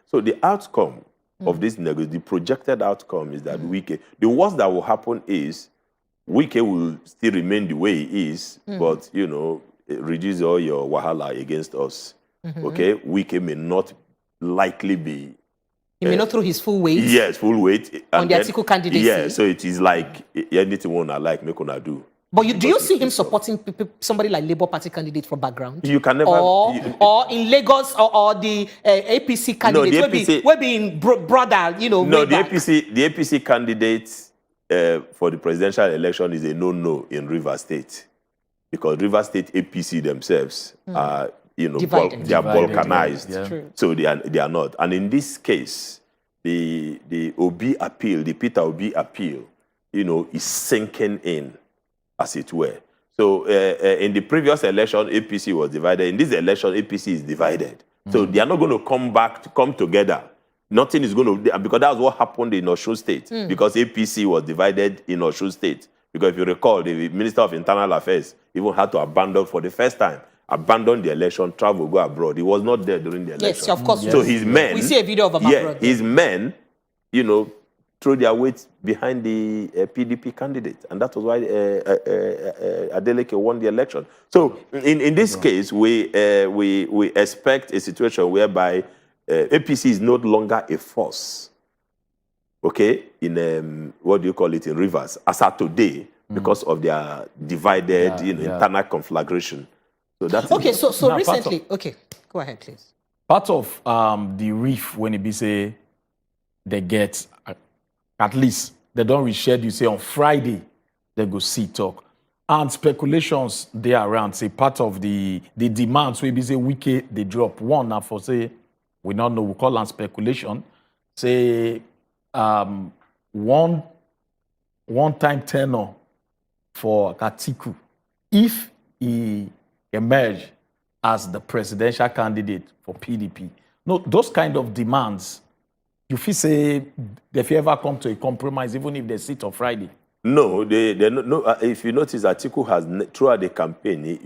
So the outcome of this negotiation, the projected outcome is that Wike. The worst that will happen is Wike will still remain the way he is, but reduce all your wahala against us. Okay, Wike may not likely be. He may not throw his full weight. Yes, full weight. On the Atiku candidacy. Yeah, so it is like anything one I like, make una do. But do you see him supporting somebody like Labour Party candidate from background? You can never. Or in Lagos or the APC candidate will be in brother, No, the APC candidate for the presidential election is a no-no in Rivers State. Because Rivers State APC themselves are they are balkanized, so they are not. And in this case, the Obi appeal, the Peter Obi appeal, is sinking in, as it were. So in the previous election, APC was divided. In this election, APC is divided. So they are not going to come together. Nothing is going to, because that's what happened in Osun State. Because APC was divided in Osun State. Because if you recall, the Minister of Internal Affairs even had to abandon for the first time. Abandon the election, travel, go abroad. He was not there during the election. Yes, of course. So his men... We see a video of him abroad. His men, threw their weight behind the PDP candidate. And that was why Adeleke won the election. So in this case, we expect a situation whereby APC is no longer a force, okay, in, in Rivers, as of today, because of their divided, internal conflagration. So that's okay, so recently, okay, go ahead, please. Part of the reef when it be say they get, at least they don't reschedule, say on Friday, they go see talk. And speculations they around, say part of the demands we be say Wike, they drop one now for say, we don't know, we call them speculation, say one time tenor for Atiku, if he emerge as the presidential candidate for PDP. No, those kind of demands, you feel say, if you ever come to a compromise, even if they sit on Friday? No, if you notice, Atiku has, throughout the campaign,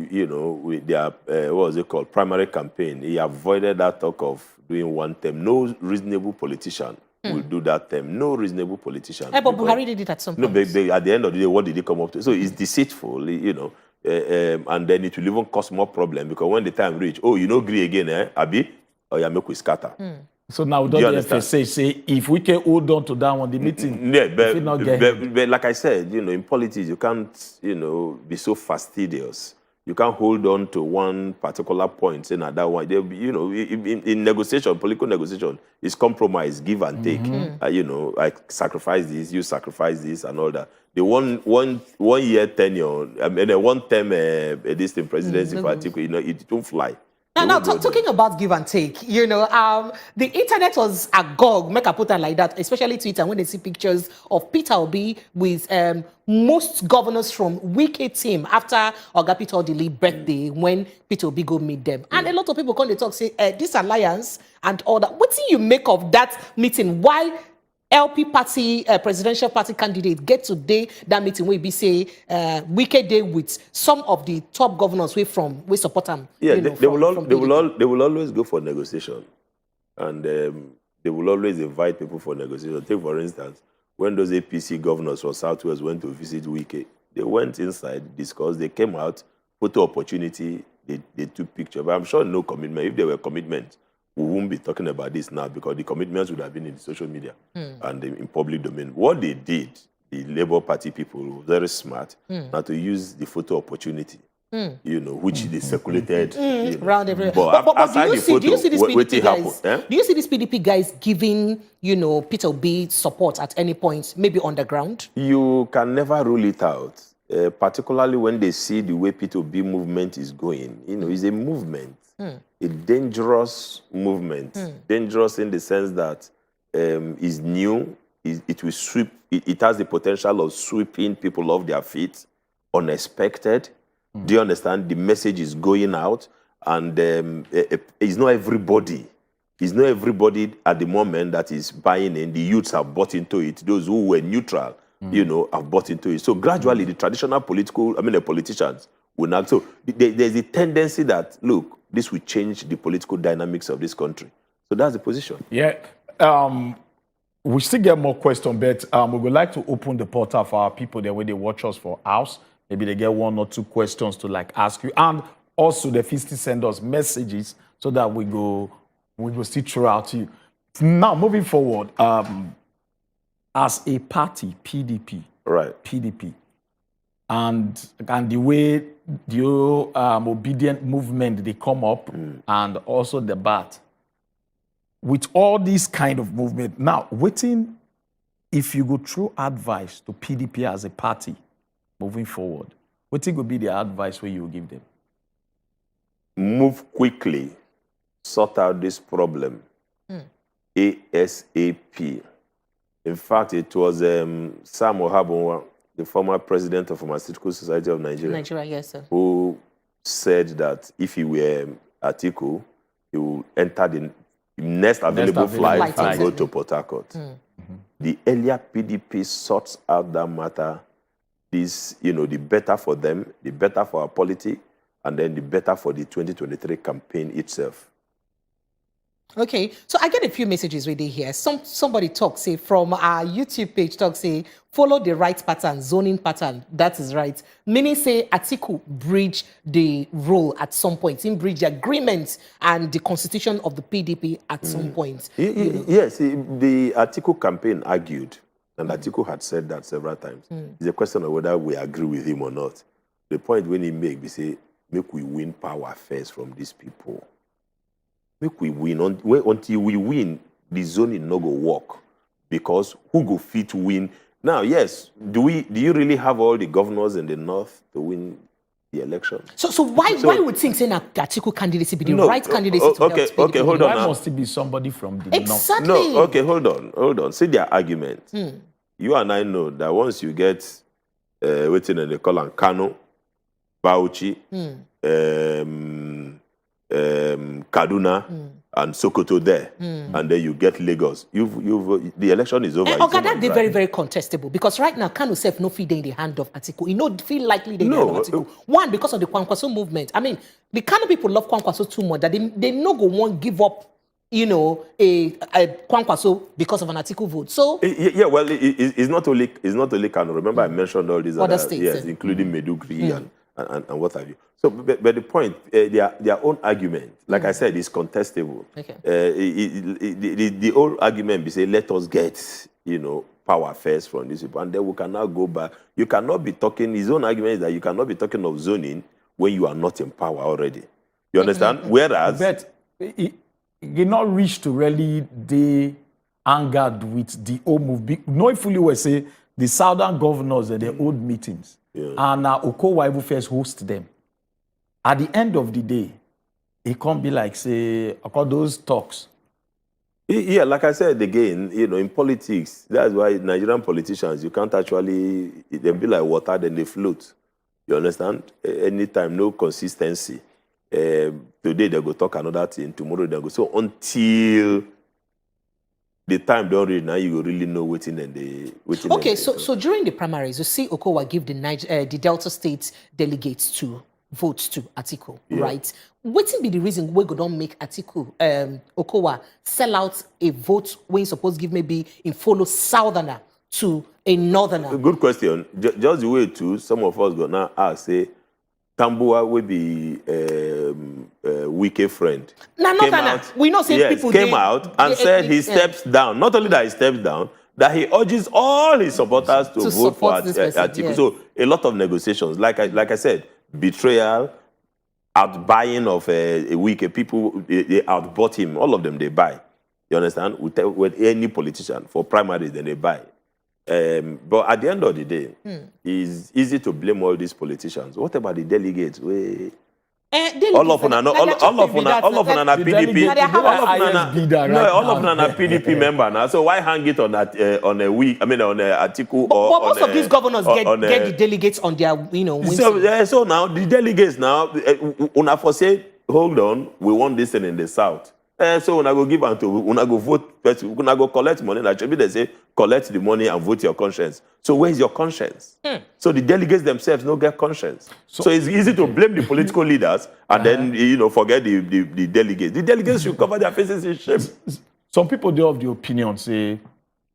with their, what was it called, primary campaign, he avoided that talk of doing one term. No reasonable politician will do that term. No reasonable politician. But Buhari did it at some point. No, but at the end of the day, what did he come up to? So it's deceitful, and then it will even cause more problem because when the time reach, agree again, Abi, or you make we scatter. So now, don't the FSA say if we can hold on to that one, the meeting? Yeah, but like I said, in politics, you can't, be so fastidious. You can't hold on to one particular point, saying that one. In negotiation, political negotiation, it's compromise, give and take. I sacrifice this, you sacrifice this, and all that. The one year tenure, a one term distinct presidency for Atiku, it won't fly. Now talking about give and take, the internet was agog, make I put it like that, especially Twitter, when they see pictures of Peter Obi with most governors from Wike team after Oga Peter Odili birthday when Peter Obi go meet them. And a lot of people come to talk, say, this alliance and all that. What do you make of that meeting? Why LP party, presidential party candidate get today that meeting where we say Wike day with some of the top governors we support them. Yeah, they will always go for negotiation, and they will always invite people for negotiation. Take for instance, when those APC governors from Southwest went to visit Wike, they went inside, discussed, they came out, photo opportunity, they took picture. But I'm sure no commitment. If there were commitments, we won't be talking about this now because the commitments would have been in social media and in public domain. What they did, the Labour Party people were very smart now to use the photo opportunity, you know, which they circulated you know. Around everywhere. But do you see these PDP guys? Happen, Do you see these PDP guys giving, you know, Peter Obi support at any point, maybe on the ground? You can never rule it out, particularly when they see the way Peter Obi movement is going. You know, it's a movement, a dangerous movement, dangerous in the sense that it's new. It will sweep. It has the potential of sweeping people off their feet, unexpected. Do you understand? The message is going out, and it's not everybody. It's not everybody at the moment that is buying in. The youths have bought into it. Those who were neutral, you know, have bought into it. So gradually, the traditional the politicians will now. So there's a tendency that, look, this will change the political dynamics of this country. So that's the position. Yeah. We still get more questions, but we would like to open the portal for our people there when they watch us for hours. Maybe they get 1 or 2 questions to like ask you. And also they still send us messages so that we go still throw out to you. Now, moving forward, as a party, PDP. Right. PDP. And the way the obedient movement, they come up and also the bat. With all these kind of movement, now, waiting, if you go through advice to PDP as a party moving forward, what will be the advice where you will give them? Move quickly, sort out this problem ASAP. In fact, it was Sam Ohabunwa, the former president of Pharmaceutical Society of Nigeria, yes, sir, who said that if he were Atiku, he would enter the next available flight and go to Port Harcourt. The earlier PDP sorts out that matter, this, you know, the better for them, the better for our polity, and then the better for the 2023 campaign itself. Okay, so I get a few messages with here. Somebody talk, say, from our YouTube page, talk, say, follow the right pattern, zoning pattern. That is right. Many say Atiku bridge the role at some point, in bridge the agreement and the constitution of the PDP at some point. Yes, the Atiku campaign argued, and Atiku had said that several times. It's a question of whether we agree with him or not. The point when he make, we say, make we win power first from these people. Make we win. Until we win, the zoning no go work. Because who go fit to win? Now, yes, do you really have all the governors in the north to win the election? So why would think saying that Atiku candidacy be the right candidacy to help PDP? Okay, hold on. Why must it be somebody from the north? No, okay, hold on. See their argument. You and I know that once you get waiting and they call on Kano, Bauchi, Kaduna and Sokoto there, and then you get Lagos. The election is over. Okay, that they very, very contestable because right now Kano self no feed in the hand of Atiku. You know, feel likely they have Atiku. One, because of the Kwankwaso movement. I mean, the Kano people love Kwankwaso too much that they no go won't give up, you know, a Kwankwaso because of an Atiku vote. So yeah, well, it's not only Kano. Remember, I mentioned all these other states, yes, including Meduguri and what have you. So, but the point, their own argument, like I said, is contestable. Okay. The old argument be say, let us get, you know, power first from these people, and then we can now go back. You cannot be talking. His own argument is that you cannot be talking of zoning when you are not in power already. You understand? Whereas, but it not reach to really the angered with the old move. No, fully we say the southern governors at their old meetings. Yeah. And Okowa will first host them. At the end of the day, it can't be like, say, all those talks. Yeah, like I said again, you know, in politics, that's why Nigerian politicians, you can't actually, they be like water, then they float. You understand? Anytime, no consistency. Today they go talk another thing, tomorrow they go. So until the time don't read now, you will really know waiting and the waiting. Okay, so during the primaries, you see Okowa give the Delta State delegates to votes to Atiku, right? What will be the reason we go don't make Atiku Okowa sell out a vote when you supposed to give maybe in follow southerner to a northerner? Good question. Just the way too, some of us go now ask say Tambua will be Wike friend. We know some people came out and said he steps down. Not only that he steps down, that he urges all his supporters to vote for Atiku. Yes. So a lot of negotiations. Like I said, betrayal, outbuying of a Wike. People, they outbought him. All of them, they buy. You understand? With any politician, for primaries, then they buy. But at the end of the day, it's easy to blame all these politicians. What about the delegates? All of them are PDP. All of them are PDP member now. So why hang it on a week? I mean, on a Atiku. But most of these governors get the delegates on their, So now the delegates now, una for say, hold on, we want this thing in the south. So when I go give unto, when I go vote, when I go collect money, actually they say collect the money and vote your conscience. So where is your conscience? So the delegates themselves don't get conscience. So it's easy to blame the political leaders and then forget the delegates. The delegates should cover their faces in shame. Some people do have the opinion say,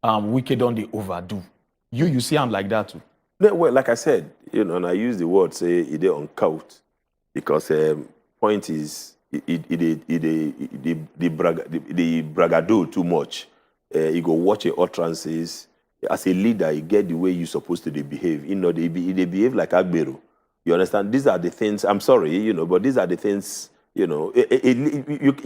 Wike don't they overdo. You see I'm like that too. No, well, like I said, and I use the word say it on count because point is. The bragado too much. You go watch your utterances. As a leader, you get the way you're supposed to behave. They behave like Agbero. You understand? These are the things. I'm sorry, but these are the things. You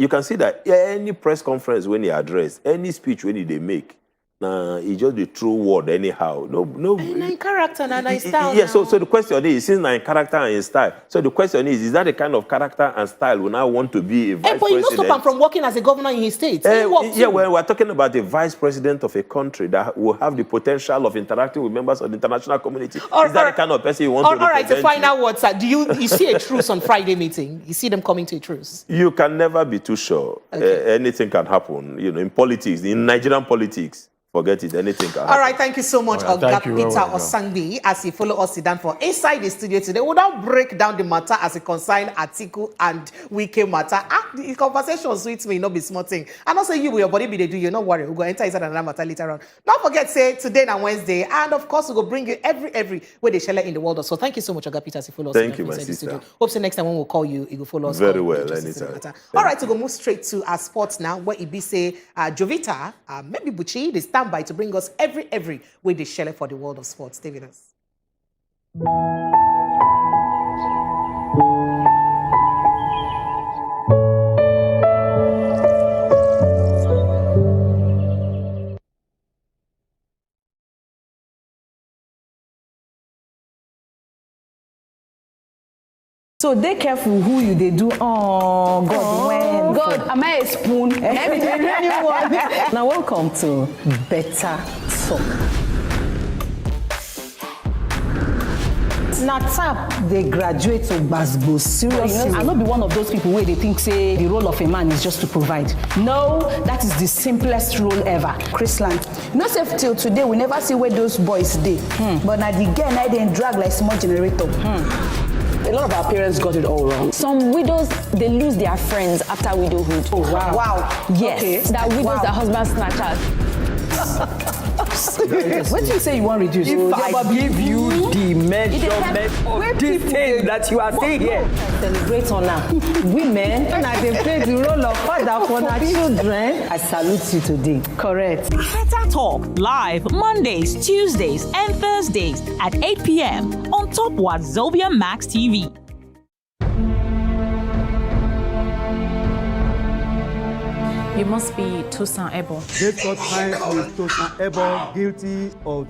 can see that any press conference when they address, any speech when they make, it's just the true word anyhow. No. In character and in style. Yeah. So the question is, since in character and in style. So the question is that the kind of character and style we now want to be a vice but president? But you not stop him from working as a governor in his state. We're talking about the vice president of a country that will have the potential of interacting with members of the international community. Is that the kind of person you want to represent? All right. The final words. Do you see a truce on Friday meeting? You see them coming to a truce? You can never be too sure. Okay. Anything can happen. In politics, in Nigerian politics. Forget it, anything can happen. All right, thank you so much, Oga Peter Osangbi, as you follow us down for Inside the Studio today. We'll now break down the matter as it concerns Atiku and Wike matter. The conversation sweets me, not be small thing. And also you with your body be they do, you're not worried. We'll go enter inside another matter later on. Don't forget, say today and Wednesday, and of course we'll bring you every way they share in the world. So thank you so much, Oga Peter, as you follow us. Thank you, my sister. Hope so next time when we'll call you, you will follow us. Very well, anytime. All right, so we'll move straight to our sports now, where IEBC, Jovita, maybe Buchi, they stand by to bring us every way they share for the world of sports. Stay with us. So they careful who you they do. Oh God, when God, am I a spoon? Now welcome to Better Talk. Now tap they graduate to Basbo seriously. I'll not be one of those people where they think say the role of a man is just to provide. No, that is the simplest role ever. Chrisland. No safe till today we never see where those boys did. But now the girl I didn't drag like small generator. A lot of our parents got it all wrong. Some widows, they lose their friends after widowhood. Oh, wow. Wow. Yes. Okay. That widows, their husband snatchers. What do you say you want to reduce? If I give you the measurement of this thing that you are saying here. Celebrate on her. Women, and they play the role of father for their children. I salute you today. Correct. Better Talk, live Mondays, Tuesdays, and Thursdays at 8 p.m. on top wazobiamax TV. You must be Toussaint Ebo. They've got high with Toussaint Ebo guilty of